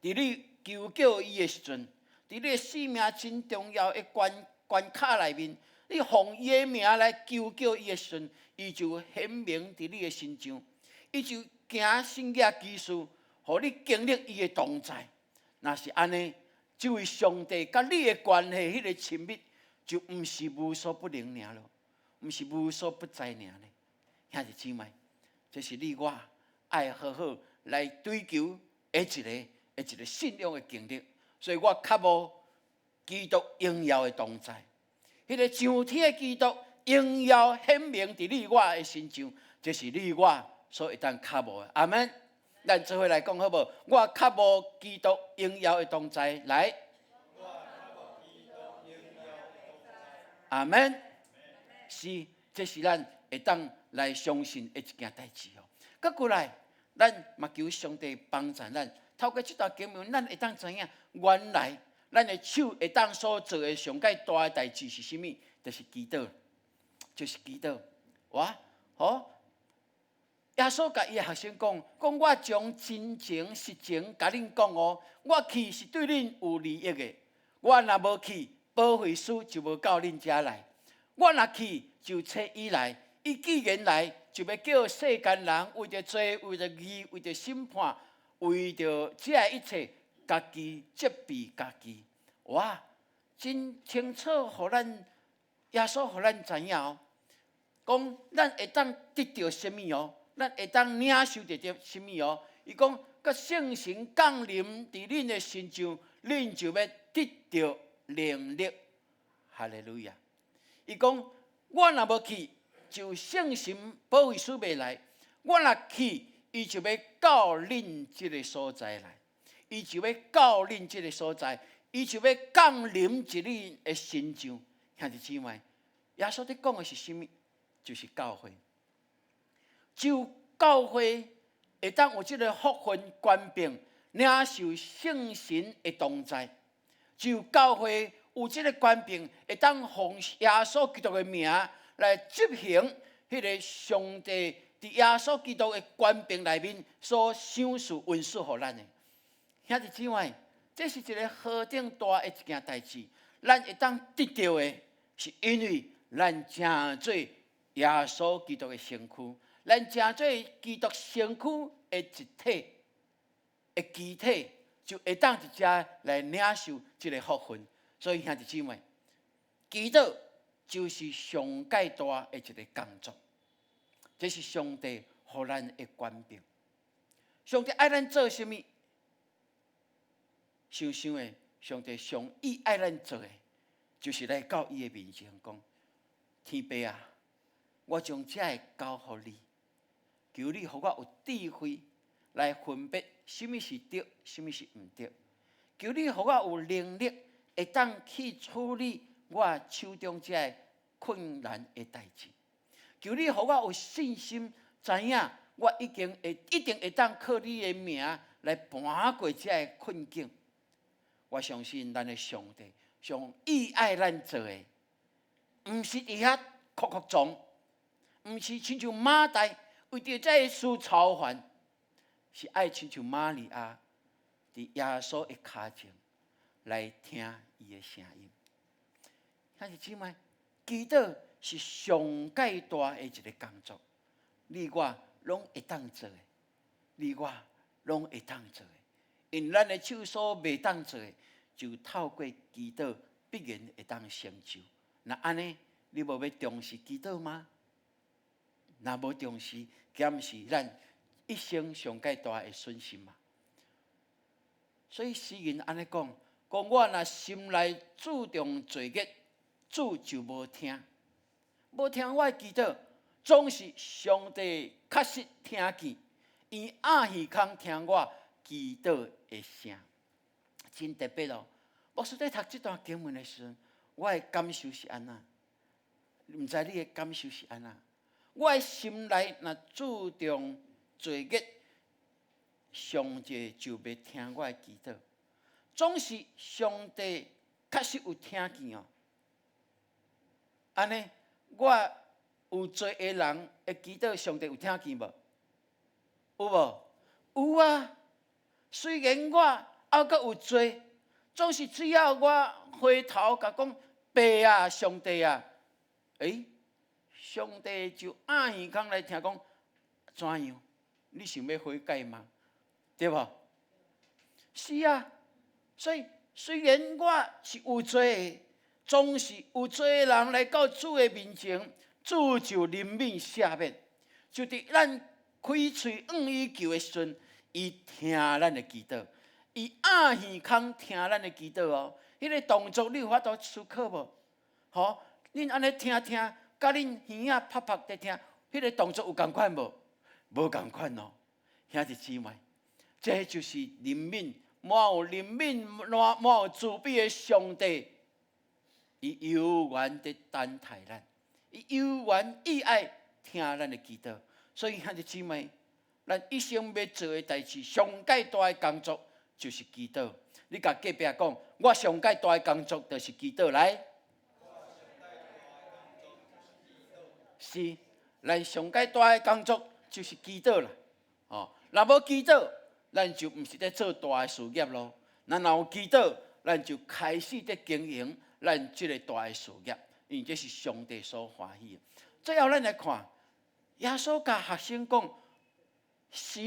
伫你求救伊的时阵，伫你的生命真重要的关卡内面，你奉伊的名来求救伊的时阵，伊就显明伫你的心上，伊就行圣洁奇事，互你经历伊的同在。若是安尼，这位上帝甲你的关系迄个亲密，就毋是无所不能尔咯，毋是无所不在尔呢。兄弟姊妹，这是你我爱好好来追求的一个信仰的经历。所以我较无基督荣耀的同在，迄个上天的基督荣耀显明伫你我的身上，这是你我所会当较无的。阿们，咱做伙来讲好无？我较无基督荣耀的同在，来。阿们，是，这是咱会当来相信的一件代志哦。搁过来，咱嘛求上帝帮助咱，透过这段经文，咱会当知影，原来咱的手会当所做的上界大的代志是啥物？就是祈祷，就是祈祷。哇，耶稣甲伊的学生讲，我将真情实情甲恁讲哦，我去是对恁有利益的，我若无去，保惠师就无到恁遮来。我若去就找伊来，伊既然来，就要叫世间人为着罪、为着义、为着审判、为着这一切，家己责备家己。哇，真清楚，互咱耶稣互咱知影哦，讲咱会当得到什么哦，咱会当领受得到什么哦。伊讲，甲圣神降临伫恁的身上，恁就要得到能力。哈利路亚！伊讲，我若无去，就圣神保惠师袂来；我若去，伊就要到恁这个所在来，伊就要到恁这个所在，伊就要降临伫恁的身上。兄弟姊妹，耶稣在讲的是什么？就是教会。只有教会会当有这个福分权柄，领受圣神的同在。只有教会有这个权柄，会当奉耶稣基督的名来执行迄个上帝伫耶稣基督的权柄内面所赏赐恩赐予咱的。兄弟姊妹，这是一个何等大的一件代志，咱会当得到的，是因为咱正做耶稣基督的身躯，咱正做基督身躯的一体的机体，就会当伫遮来领受这个福分。所以兄弟姊妹，祈祷就是上介大的一个工作。这是上帝予咱的权柄。上帝爱咱做什么？想想的，上帝上意爱咱做的，就是来到伊的面前讲：天父啊，我将这个交予你，求你予我有智慧来分别什么是对，什么是毋对。求你予我有能力，会当去处理我手中这个困难的代志。求你予我有信心，知影我一定会当靠你的名来搬过这个困境。我相信咱的上帝上意爱咱做的，毋是伫遐哭哭撞，毋是亲像马大为着这个事操烦，是爱亲像玛利亚伫耶稣的脚前来听伊的声音。但是姊妹，祈祷是上介大的一个工作，你我拢会当做的，你我拢会当做的。因咱的手所袂当做的，就透过祈祷必然会当成就。那安尼，你无要重视祈祷吗？若无重视，减是咱一生上介大的损失嘛。所以诗人安尼讲，讲我若心内注重罪孽，主就无听，无听我的祈祷，总是上帝确实听见，伊暗耳孔听我祈祷的声，真特别哦。牧师在读这段经文的时候，我的感受是安那？毋知你的感受是安那？我的心内若注重罪孽，上帝就袂听我的祈祷。总是上帝确实有听见哦。安尼，我有罪的人的祈祷，上帝有听见无？有无？有啊。虽然我还阁有罪，总是只要我回头甲讲，爸啊，上帝啊，上帝就暗耳孔来听讲，怎样？你想要悔改吗？对无？是啊。所以虽然我是有罪的，总是有罪的人来到主的面前，主就怜悯赦免。就伫咱开喙伊求的时阵，伊听咱的祈祷，伊暗耳孔听咱的祈祷哦。迄个动作你有法度思考无？吼，恁安尼听，甲恁耳仔拍拍在听，迄个动作有共款无？无共款哦，兄弟姊妹，这就是怜悯。满有怜悯、满有慈悲的上帝，伊永远在等待咱，伊永远意爱听咱的祈祷。所以，兄弟姊妹，咱一生要做的代志，上介大的工作就是祈祷。你甲隔壁讲，我上介大的工作就是祈祷。来，是，咱上介大的工作就是祈祷啦。哦，若无祈祷，咱就毋是在做大的事业咯。咱若有祈祷，咱就开始在经营咱这个大的事业，因为这是上帝所欢喜的。最后，咱来看，耶稣甲学生讲：时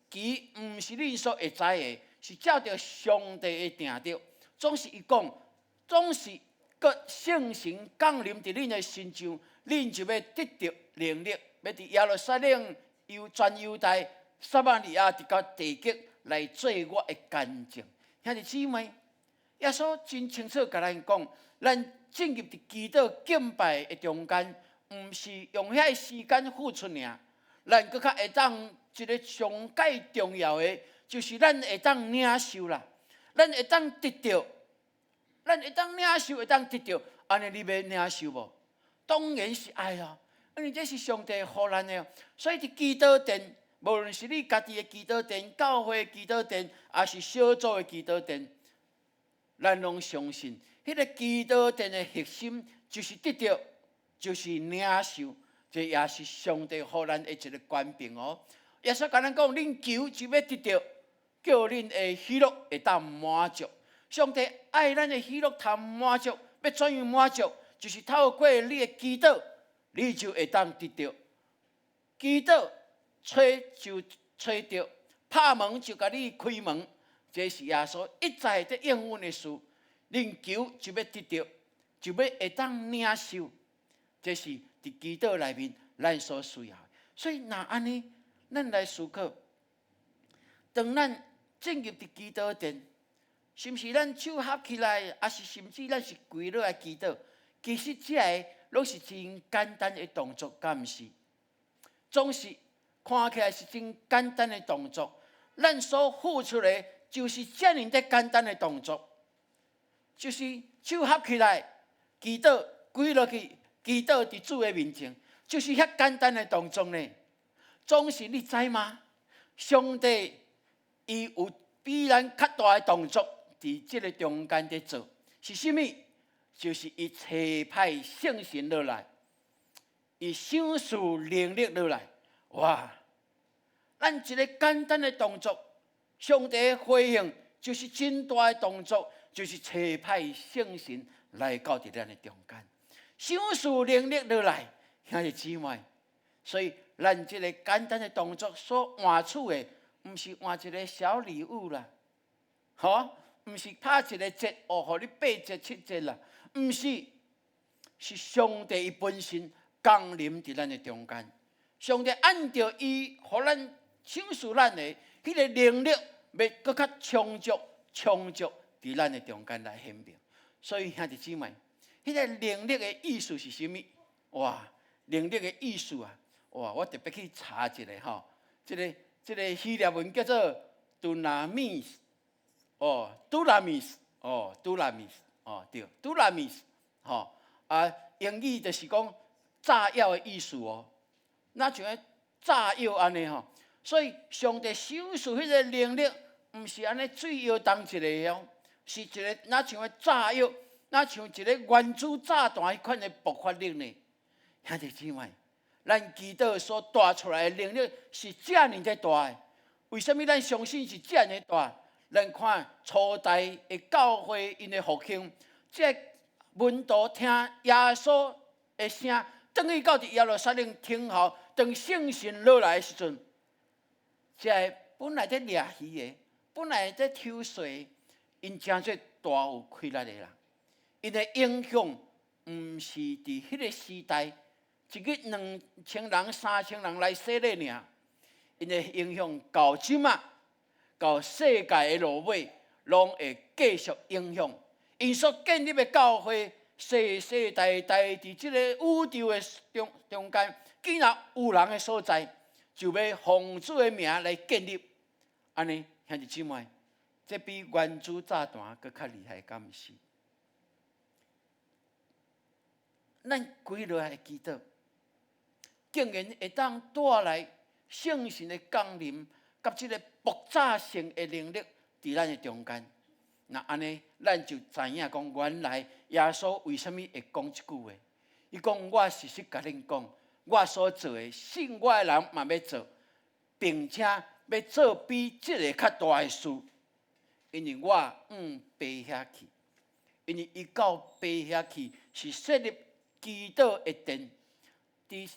期毋是恁所会知的，是照着上帝的定着。总是伊讲，总是搁圣神降临伫恁的身上，恁就要得到能力，要伫耶路撒冷、全犹大、撒玛利亚直到地极来做我的见证。兄弟姊妹，耶稣真清楚甲咱讲，咱进入伫祈祷敬拜的中间，毋是用遐时间付出尔，咱搁较会当一个上介重要的，就是咱会当领受啦，咱会当得到，咱会当领受，会当得到，安尼你要领受无？当然是爱啊，因为这是上帝予咱的，所以伫祈祷殿。无论是你家己的祈祷殿、教会的祈祷殿，还是小组的祈祷殿，咱拢相信，迄个祈祷殿的核心就是得到，就是领受，这也是上帝予咱的一个权柄哦。耶稣甲咱讲，恁求就要得到，叫恁的喜乐会当满足。上帝爱咱的喜乐通满足，要怎样满足？就是透过你的祈祷，你就会当得到。祈祷。找就找到，拍门就甲你开门，这是耶稣一再在应允的事。恁求就要得到，就要会当领受，这是伫基督内面咱所需要的。所以，那安尼，咱来思考，当咱进入伫基督殿，是毋是咱手合起来，还是甚至咱是跪落来祈祷？其实这个拢是真简单的动作，敢毋是？总是看起来是真简单的动作，咱所付出的，就是这样的简单的动作，就是手合起来，祈祷跪落去，祈祷伫主的面前，就是遐简单的动作呢。总是你知吗？上帝伊有比咱较大的动作，伫这个中间在做，是甚物？就是伊差派圣神落来，伊赏赐能力落来。哇！咱一个简单的动作，上帝的回应就是真大的动作，就是差派圣神来到伫咱的中间，赏赐能力落来，兄弟姊妹。所以，咱这个简单的动作所换取的，毋是换一个小礼物啦，吼，毋是拍一个折哦，互你8折7折啦。毋是，是上帝伊本身降临伫咱的中间。上帝按照伊，互咱赏赐咱的迄个能力，要搁较充足伫咱的中间来显明。所以兄弟姊妹，迄个能力的意思是甚物？哇，能力的意思啊！哇，我特别去查一下吼，这个希腊文叫做 dunamis， 哦 ，dunamis， 哦 ，dunamis。哦，对 ，dunamis， 吼英语就是讲炸药的意思哦，那像炸药安尼吼。所以上帝赏赐迄个能力，毋是安尼水药当一个哦，是一个那像炸药，那像一个原子炸弹迄款的爆发力呢。兄弟姊妹，咱基督所带出来的能力是这样的大的，为什么咱相信是这样的大？咱看初代的教会因的复兴，这门徒听耶稣的声，等于到伫耶路撒冷听候，当圣神落来的时阵，这本来在掠鱼的，本来在抽水，因真做大有气力的人，因的影响毋是伫迄个时代，一个2000人、3000人来洗礼尔，因的影响到即嘛。到世界的落尾，拢会继续影响。因所建立的教会，世世代代伫即个宇宙的中间，既然有人的所在，就要奉主的名来建立。安尼，兄弟姊妹，这比原子炸弹搁较厉害，敢毋是？咱跪落来祈祷，竟然会当带来圣神的降临。甲即个爆炸性的能力伫咱的中间，那安尼咱就知影讲，原来耶稣为什么会讲即句话？伊讲：我实实甲恁讲，我所做的，信我的人嘛要做，并且要做比即个较大的事，因为我爸遐去，因为伊到爸遐去是设立基督的殿，伫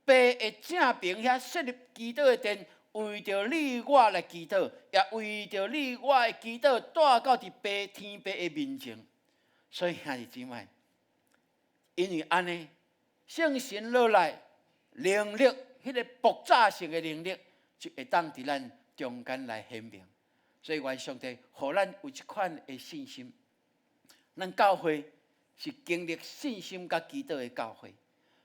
爸的正边遐设立基督的殿。为着你我来祈祷，也为着你我的祈祷带到伫天父的面前。所以兄弟姊妹，因为安尼，圣神落来，能力迄个爆炸性的能力，就会当伫咱中间来显明。所以，愿上帝互咱有一款的信心。咱教会是经历信心甲祈祷的教会。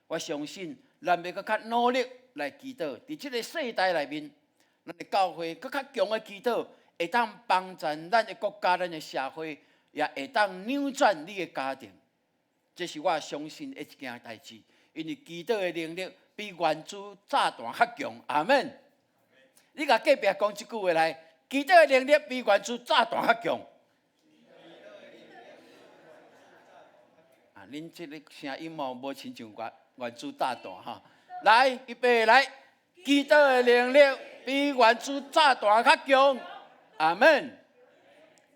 我相信，咱要搁较努力来祈祷，伫即个世代内面，咱的教会搁较强的祈祷，会当帮助咱的国家、咱的社会，也会当扭转你的家庭。这是我相信的一件代志，因为祈祷的能力比原子炸弹较强。阿门。你甲隔壁讲一句话来，祈祷的能力比原子炸弹较强。恁这个声音嘛，无亲像原子炸弹哈。来，预备来，祈祷的能力比原子炸弹较强。阿门。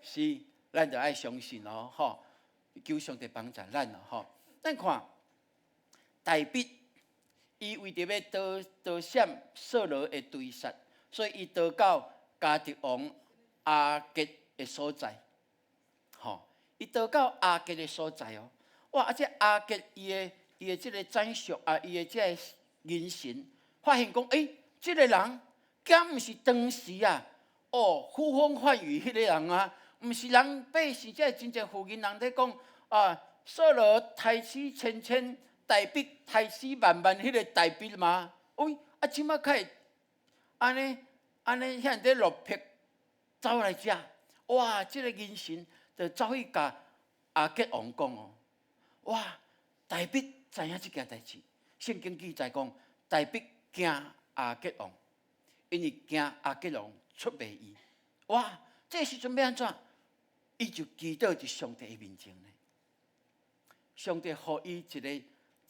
是，咱就爱相信哦，吼，求上帝帮助咱哦，吼。咱看，大卫，伊为着要逃闪扫罗的追杀，所以伊逃到加特王亚吉的所在，吼。伊倒到亚吉的所在哦。哇！啊，这亚吉伊的这个斩属啊，伊的这个人神，发现讲，这个人敢毋是当时啊，呼风唤雨迄个人啊，毋是人百姓，这真正附近人在讲啊，扫罗太子千千，大笔太子万万，迄个大笔吗？啊，即马开安尼遐在落魄走来遮，哇！这个人神就走去甲亚吉王讲哦，哇！大笔知影这件代志，圣经记载讲，大笔惊亚吉王，因为惊亚吉王出卖伊。哇！这时阵要安怎？伊就祈祷伫上帝的面前呢。上帝予伊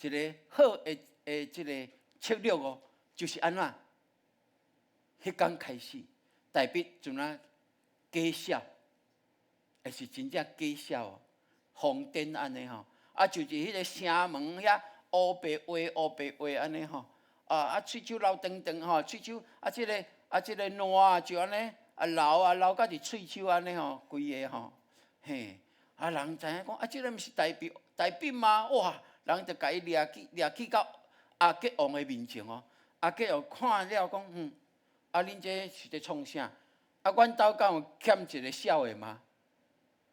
一个好的这个策略哦，就是安怎？迄天开始，大笔就那假笑，也是真正假笑哦，疯癫安尼吼。啊，就是迄个城门遐乌白话安尼吼，喙手流长长吼，喙手即个烂就安尼流到伫喙手安尼吼，规个吼，嘿，人知影讲即个毋是大笔吗？哇，人就甲伊掠去到亚吉王的面前哦。亚吉王看了讲，恁这是伫创啥？阮兜敢有欠一个痟的吗？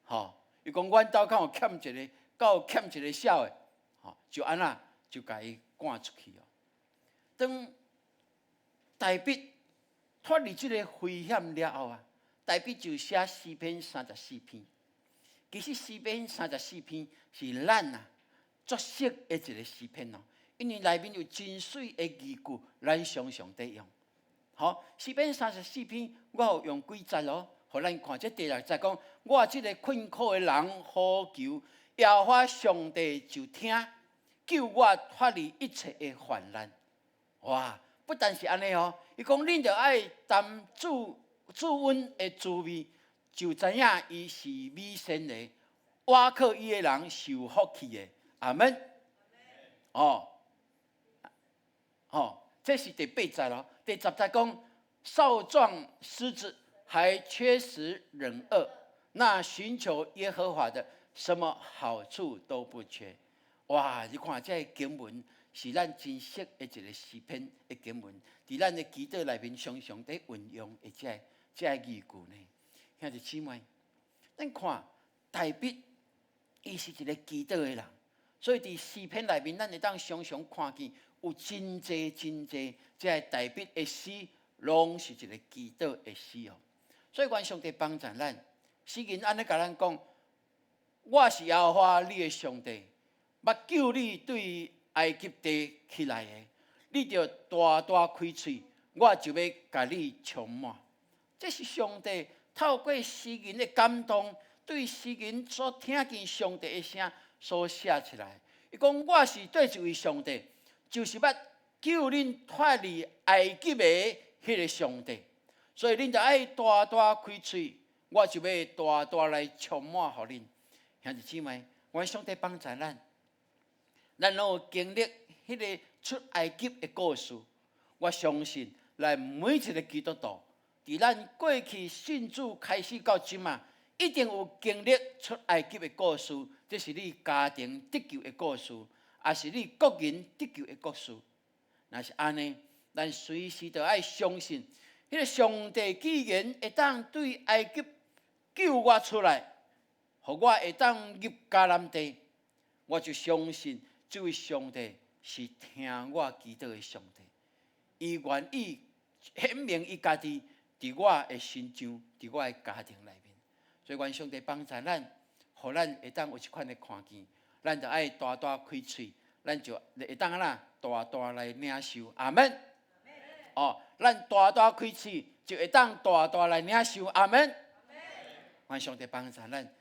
吼，伊讲阮兜敢有欠一个？有欠一个痟的，就安那就甲伊赶出去哦。当大笔脱离这个危险了后啊，大笔就写诗篇34篇。其实诗篇34篇是咱作诗的一个诗篇哦，因为内面有真水的字句，咱常常在用。好，诗篇34篇，我有用几节咯，互咱看。这第六节讲，我这个困苦的人呼求。耶和华上帝就听，救我脱离一切的患难。哇！不但是安尼哦，伊讲恁着爱担主恩的滋味，就知影伊是美善的，倚靠伊的人受福气的。阿门。这是第8节咯。第10节讲，少壮狮子还缺食忍饿，那寻求耶和华的，什么好处都不缺。哇！你看这经文是咱真实的一个诗篇的经文，在咱的祈祷内面常常在运用的这字句呢。兄弟姊妹，咱看大笔，伊是一个祈祷的人，所以伫诗篇内面，咱会当常常看见有真济这大笔的诗，拢是一个祈祷的诗哦。所以愿上帝帮助咱，诗人安尼甲咱讲。我是耶和华你的上帝，捌救你对埃及地起来的，你着大大开嘴，我就要甲你充满。这是上帝透过诗人的感动，对诗人所听见上帝的声所写出来。伊讲我是对一位上帝，就是捌救恁脱离埃及的迄个上帝，所以恁着爱大大开嘴，我就要大大来充满互恁。兄弟姊妹，愿上帝帮助咱，咱拢有经历迄个出埃及的故事。我相信，咱每一个基督徒，伫咱过去信主开始到今嘛，一定有经历出埃及的故事。这是你家庭得救的故事，也是你个人得救的故事。若是安尼，咱随时都爱相信，迄个上帝既然会当对埃及救我出来。互我会当入迦南地，我就相信这位上帝是听我祈祷的上帝。伊愿意显明伊家己伫我的心上，伫我的家庭内面。所以愿上帝帮助咱，互咱会当有一款的看见，咱就爱大大开嘴，咱就会当安那大大来领受。阿门。咱大大开嘴，就会当大大来领受。阿门。愿上帝帮助咱。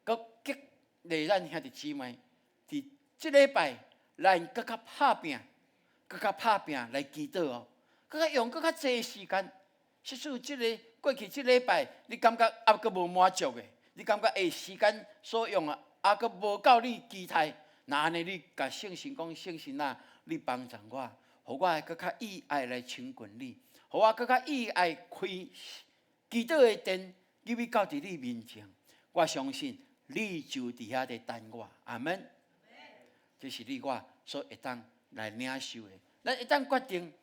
佮激励咱兄弟姊妹，伫即礼拜，咱佮较拍拼来祈祷哦，佮较用佮较济时间。即使即个过去即礼拜，你感觉还佮无满足的，你感觉时间所用啊，还佮无够你期待，那安尼你甲圣神讲，圣神啊，你帮助我，互我佮较意爱来亲近你，互我佮较意爱开祈祷的殿，入去到伫你面前，我相信。你就伫遐咧等我。阿门。这是你我所会当来领受的。咱一旦决定，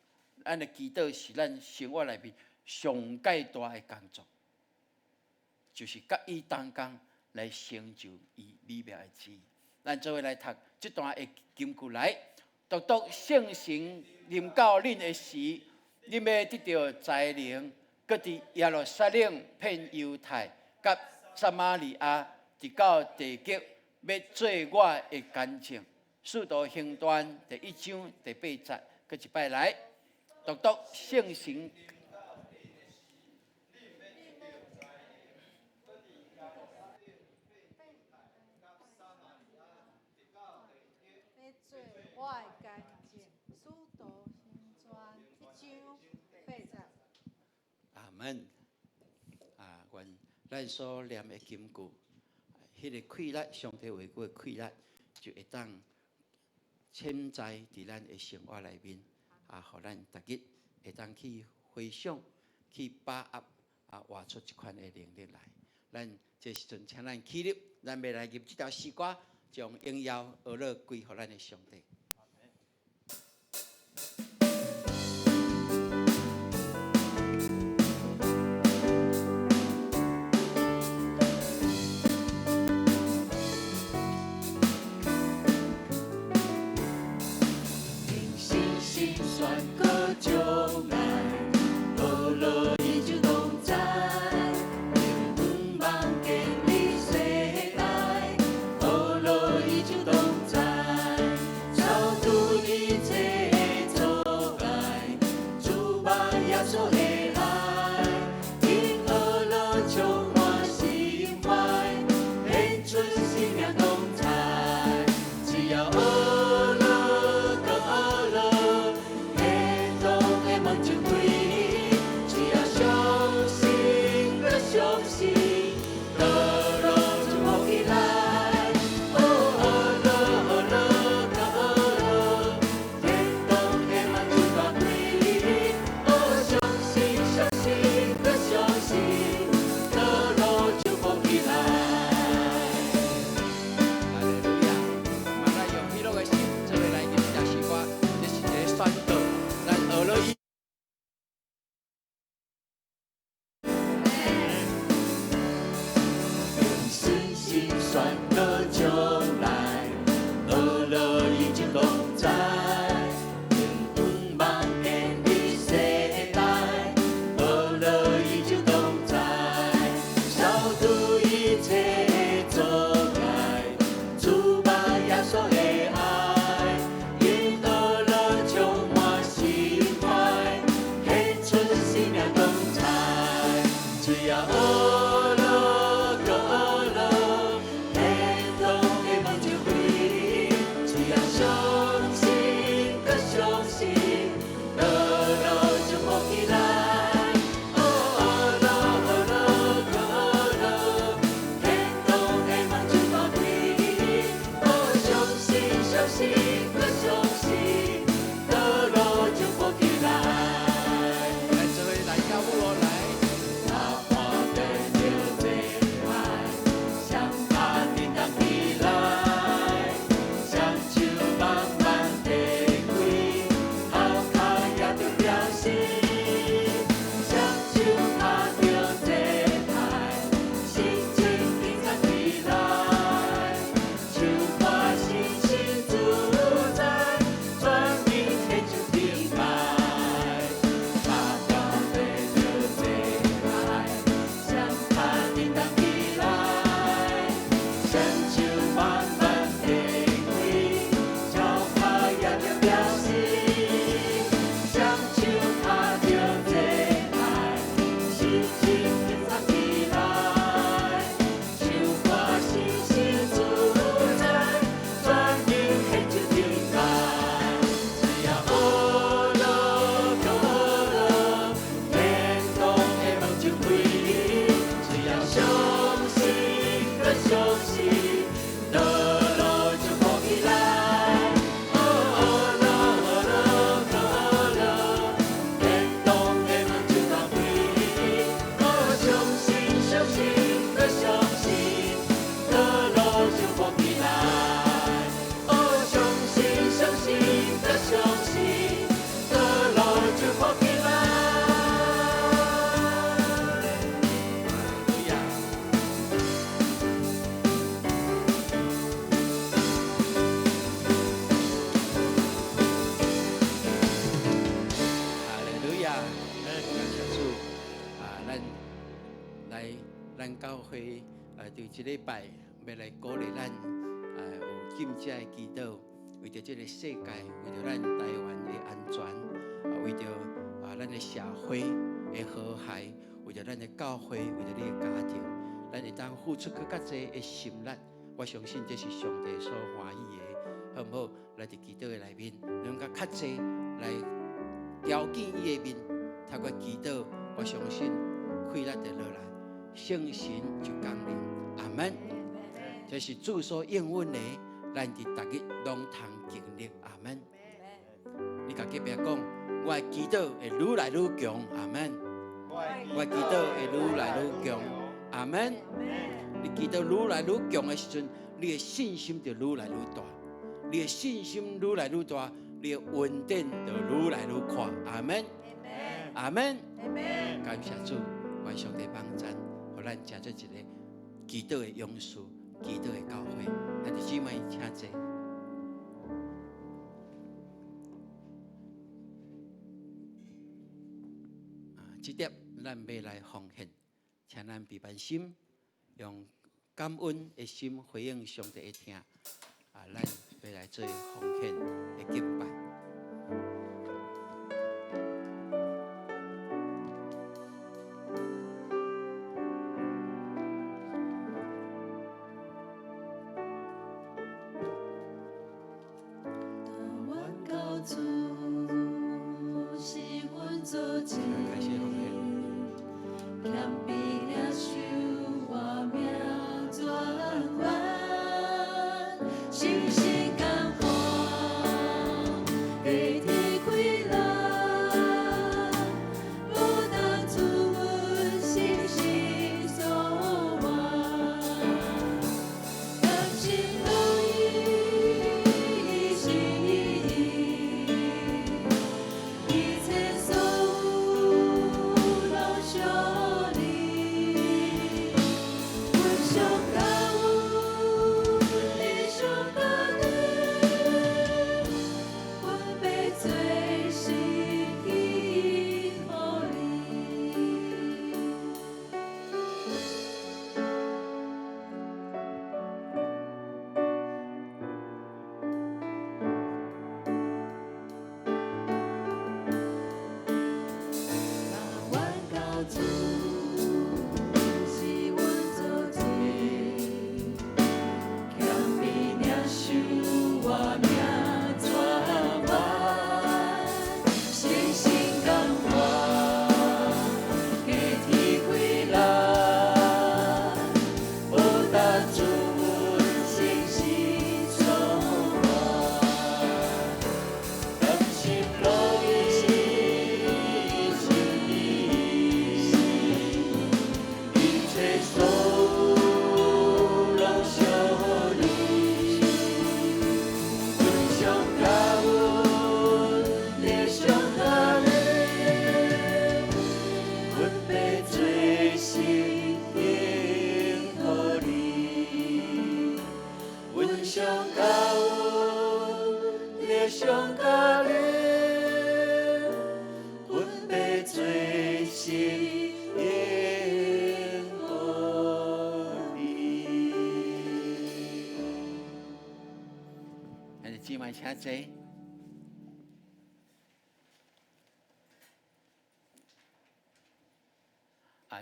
咱的祈祷是咱生活内面上介大的工作，就是甲伊同工来成就伊美妙的旨意。咱做伙来读这段的金句来，独独圣神临到恁的时，恁要得到才能，搁伫耶路撒冷、遍犹太、甲撒玛利亚，直到地极，要做我的见证。使徒行传第1章第8节，搁一摆来，独独圣神。我的干净，使徒行传1章8节。阿门。愿咱所念的金句，迄个气力，上帝话语的气力，就会当潜在伫咱的生活内面，互咱逐日会当去回想，去把握，活出这款的能力来。咱这时阵，请咱起立，咱要来入这条诗歌，将荣耀、乐乐归乎咱的上帝。相信。对这礼拜要来鼓励咱有禁止的祈祷，为着这个世界，为着咱台湾的安全，为着咱的社会的和谐，为着咱的教会，为着你的家庭，咱会当付出更较侪的心力。我相信这是上帝所欢喜的，好唔好？来伫祈祷的内面，能够较侪来调见伊的面，透过祈祷，我相信快乐就落来，圣神就降临。阿门。这是主所应允的，咱伫逐日拢通经历。阿门。你甲隔壁讲，我的祈祷会愈来愈强。阿门。我的祈祷会愈来愈强。阿门。你祈祷愈来愈强的时阵，你的信心就愈来愈大。你的信心愈来愈大，你的稳定就愈来愈快。阿门。阿门。感谢主，愿上帝帮咱，互咱成做一个祈祷的勇士，祈祷的教会。咱弟兄妹，请坐。这点咱要来奉献，请咱备办心，用感恩的心回应上帝的听。咱要来做奉献的敬拜。感谢奉献。姊妹，请坐。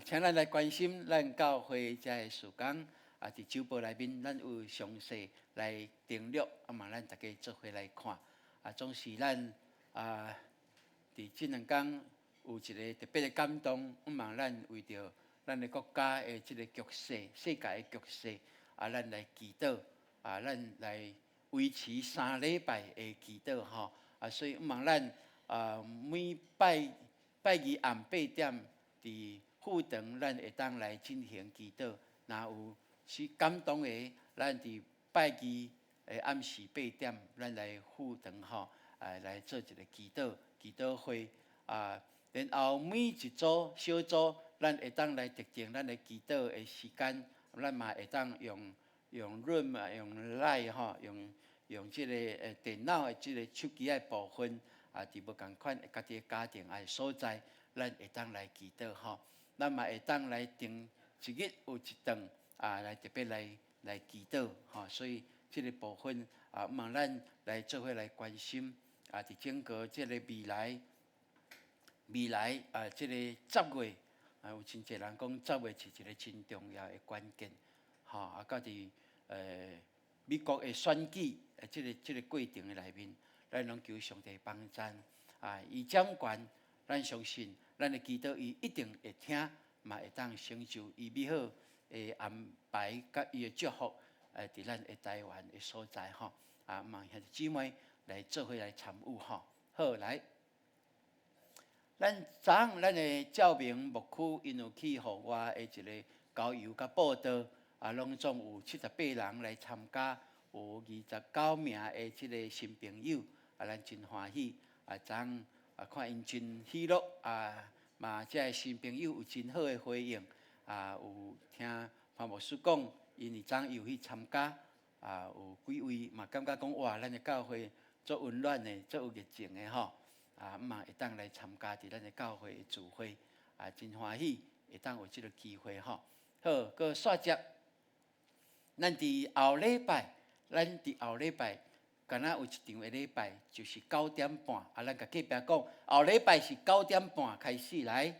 请咱来关心咱教会这个事工。伫周报内面，咱有详细来登录，嘛，咱大家做伙来看。总是咱伫这两天有一个特别的感动，嘛，咱为着咱的国家的这个局势、世界的局势，咱来祈祷，咱来维持3礼拜的祈祷吼。所以望咱每拜二暗8点伫副堂，咱会当来进行祈祷。若有是感动的，咱伫拜二的暗时8点，咱来副堂吼，来做一个祈祷会。然后每一组小组，咱会当来特定咱的祈祷的时间，咱嘛会当用 Room 用 Line 吼，用这个电脑的这个手机的部分，伫无共款家己的家庭的所在，咱会当来祈祷吼。咱嘛会当来定一日有一顿，来特别来祈祷所以这个部分望咱来做伙来关心伫整个这个未来这个10月有真侪人讲10月是一个真重要的关键到伫美国的选举这个过程的内面，咱拢求上帝帮助伊掌权，咱相信咱的祈祷伊一定会听，嘛会当成就伊美好的安排，甲伊的祝福伫咱的台湾的所在望兄弟姊妹来做伙来参与好，来，咱昨昏咱的照明牧区因有去互我的一个交友甲报道拢总有78人来参加，有29名的即个新朋友咱真欢喜昨昏看因真喜乐嘛，这新朋友有真好的回应有听潘牧师讲，因昨昏又去参加有几位嘛感觉讲哇，咱的教会足温暖的，足有热情的嘛会当来参加伫咱的教会的聚会真欢喜会当有即个机会好，搁煞接。咱伫后礼拜，敢若有一场的礼拜，就是9点半咱甲隔壁讲，后礼拜是9点半开始来。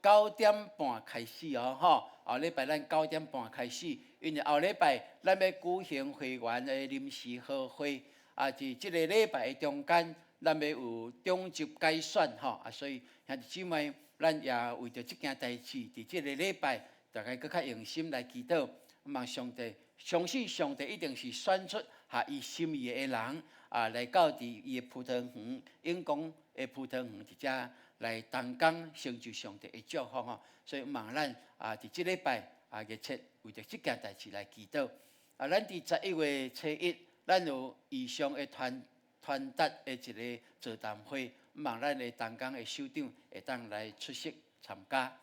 9点半开始后礼拜咱9点半开始，因为后礼拜咱要举行会员的临时好会伫即个礼拜的中间，咱要有中级改选所以兄弟姊妹，咱也为着即件代志，伫即个礼拜。大家搁较用心来祈祷，望上帝，相信上帝一定是选出伊心意的人来到伫伊的葡萄园，永光的葡萄园伫遮来同工成就上帝的祝福所以望咱伫即礼拜热切为着即件代志来祈祷咱伫11月初1，咱有以上的传达的一个座谈会，望咱的同工的首长会当来出席参加，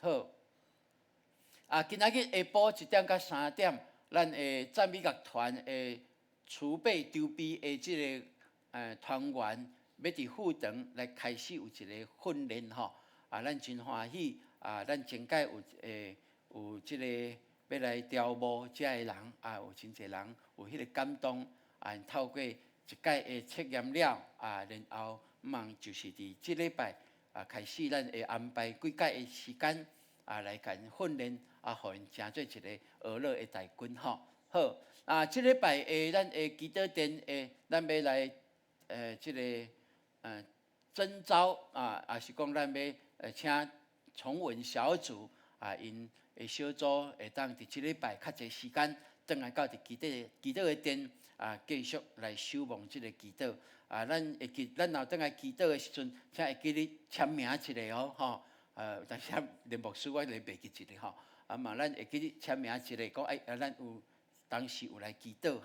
好。今仔日下晡1点到3点，咱的赞美乐团的储备筹备的即个团员，要伫副堂来开始有一个训练咱真欢喜咱前届有即个要来招募遮个人有真侪人有迄个感动透过一届的测验了然后望就是伫即礼拜开始，咱会安排几届的时间来甲因训练。互因成做一个娱乐的大军好，即礼拜咱的祈祷殿咱要来即个征召是讲咱要请重文小组因的小组会当伫即礼拜较侪时间，转来到伫祈祷的殿继续来守望即个祈祷咱若转来祈祷的时阵，请会记你签名一下但是连牧师我来袂记一个嘛，咱会记你签名一个，讲咱有当时有来祈祷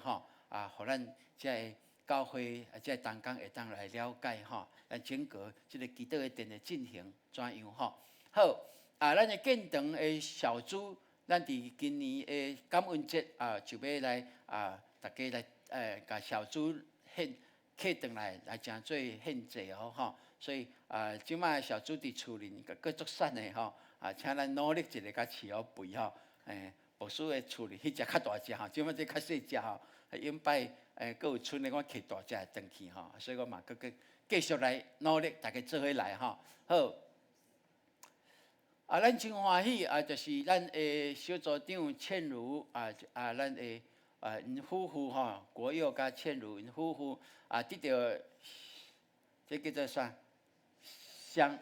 互咱即个教会即个同工会当来了解咱整个即个祈祷的殿的进行怎样好，咱的建堂的小组，咱伫今年的感恩节就要来大家来甲小组客转来诚做献祭所以即摆小组伫厝里搁足散的请咱努力一个甲饲好肥牧师的厝里迄只较大只即摆这较细只永摆搁有剩的我摕大只转去所以我嘛搁继续来努力，大家做伙来好。咱真欢喜就是咱的小组长倩如咱的因夫妇国佑甲倩如因夫妇得到这叫做啥双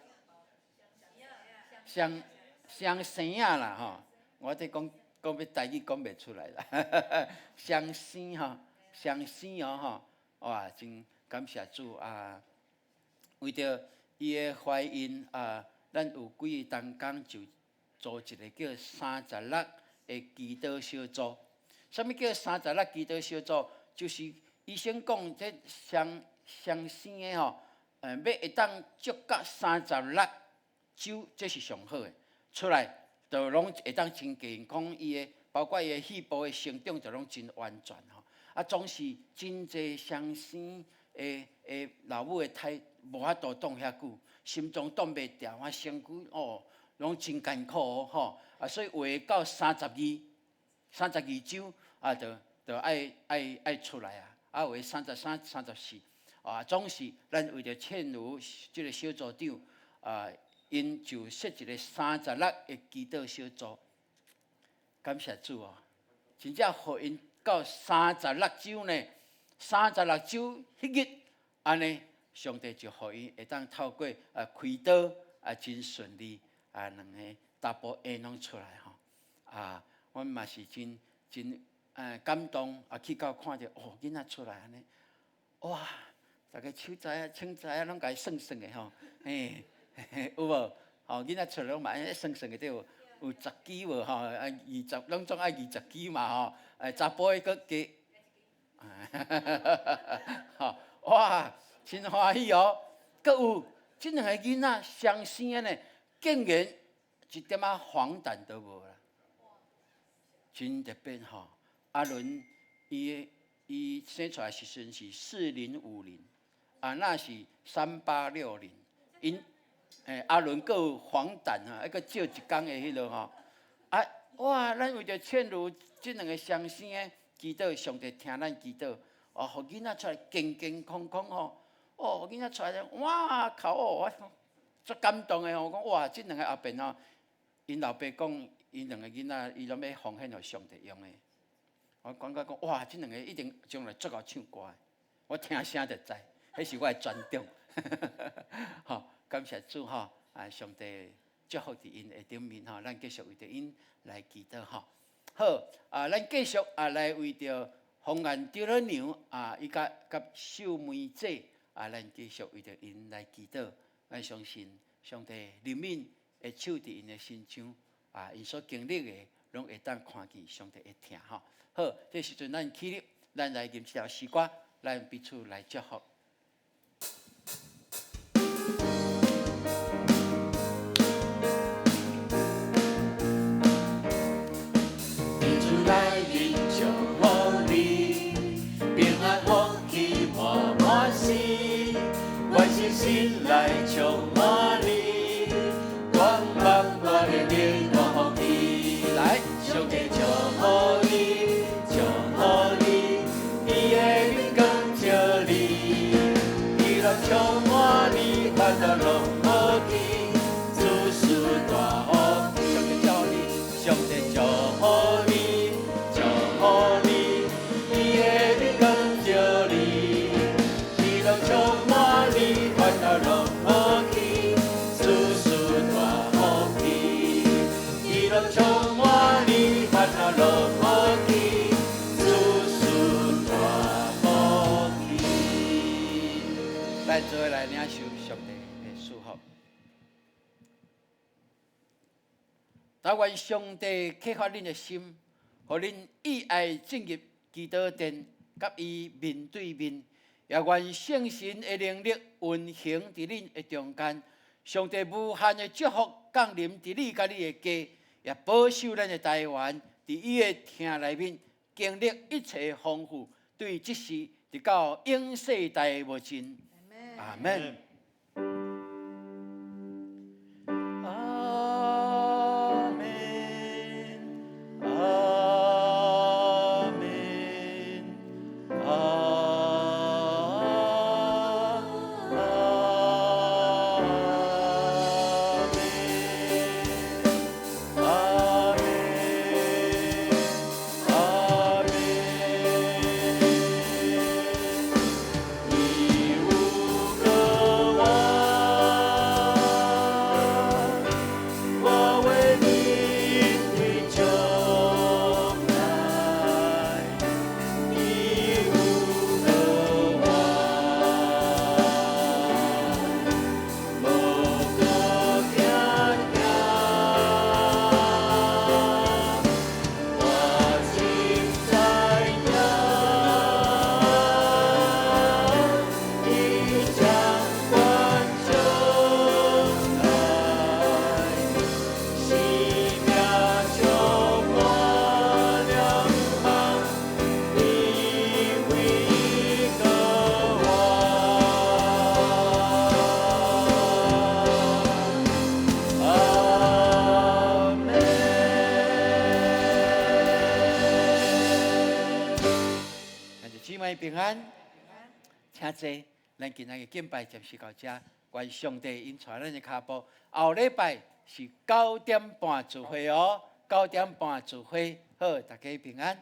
生啦我在讲要台语讲袂出来啦双生哇真感谢主为着伊的怀孕咱有几个同工就组一个叫36的祈祷小组。什么叫36祈祷小组？就是医生讲这双生的要会当足到36周，这是上好的。出来就拢会当真健康，伊的包括伊的细胞的生长就拢真完全总是真济双生的老母的胎无法度挡遐久，心脏挡袂牢，身躯拢真艰苦哦，吼啊，所以画到32周啊，就爱出来啊，啊，画33、34啊，总是咱为着倩如即个小组长啊，因就设一个36个祈祷小组，感谢主哦，真正互因到36周呢，36周迄日安尼，上帝就互伊会当透过开刀啊，真顺利啊，两个大部下拢出来吼啊，阮嘛是真感动啊，去到看着哦，囡仔出来安尼，哇！大家手指啊、枪指啊，拢甲伊算算的吼，嘿，有无？吼，囡仔出来拢嘛安算算的，对无？有10支无吼？啊，20拢总爱20支嘛吼。查甫的佫加，吼，哇，真欢喜哦！佫有即两个囡仔相生的呢，竟然一点仔黄疸都无啦，真特别吼。阿伦伊生出来时阵是4050，啊，那是3860。因阿伦佫有黄疸啊，佫少一天的迄落吼。啊，哇！咱为着倩如即两个相生的祈祷，上帝听咱祈祷，哦，互囡仔出来健健康康吼。哦，囡仔出来哇靠哦，我足感动的吼。我讲哇，即两个后边吼，因老爸讲，因两个囡仔伊拢要奉献互上帝用的。我感觉讲哇，即两个一定将来足够唱歌的，我听声就知，迄是我的专长。好，感谢主吼，啊，上帝祝福伫因的顶面吼，咱继续为着因来祈祷吼。好，啊，咱继续啊来为着红颜丢了娘啊，伊甲秀梅姐啊，咱继续为着因来祈祷。咱相信上帝怜悯会手伫因的心上啊，因所经历的，拢会当看见上帝会听吼。好，这时阵咱起立，咱来吟这条诗歌，咱彼此来祝福。主来临，祝福你，平安福气满满心，万事心来充满你，光芒我的脸光你，来，上帝祝福你，祝福你，你的面更照你，喜乐充满你，烦恼拢无去，主事大福气，上帝祝你，上帝祝福你。咱做伙来领受上帝的祝福。但愿上帝启发恁的心，互恁意爱进入基督殿，甲伊面对面。也愿圣神的能力运行伫恁的中间。上帝无限的祝福降临伫你甲你的家，也保守咱的台湾伫伊的厅内面经历一切丰富，对即时直到永世代无尽。阿门。你无平安。请坐，咱今仔日敬拜暂时到这，愿上帝引带咱的脚步。后礼拜是9点半聚会哦，9点半聚会，好，大家平安。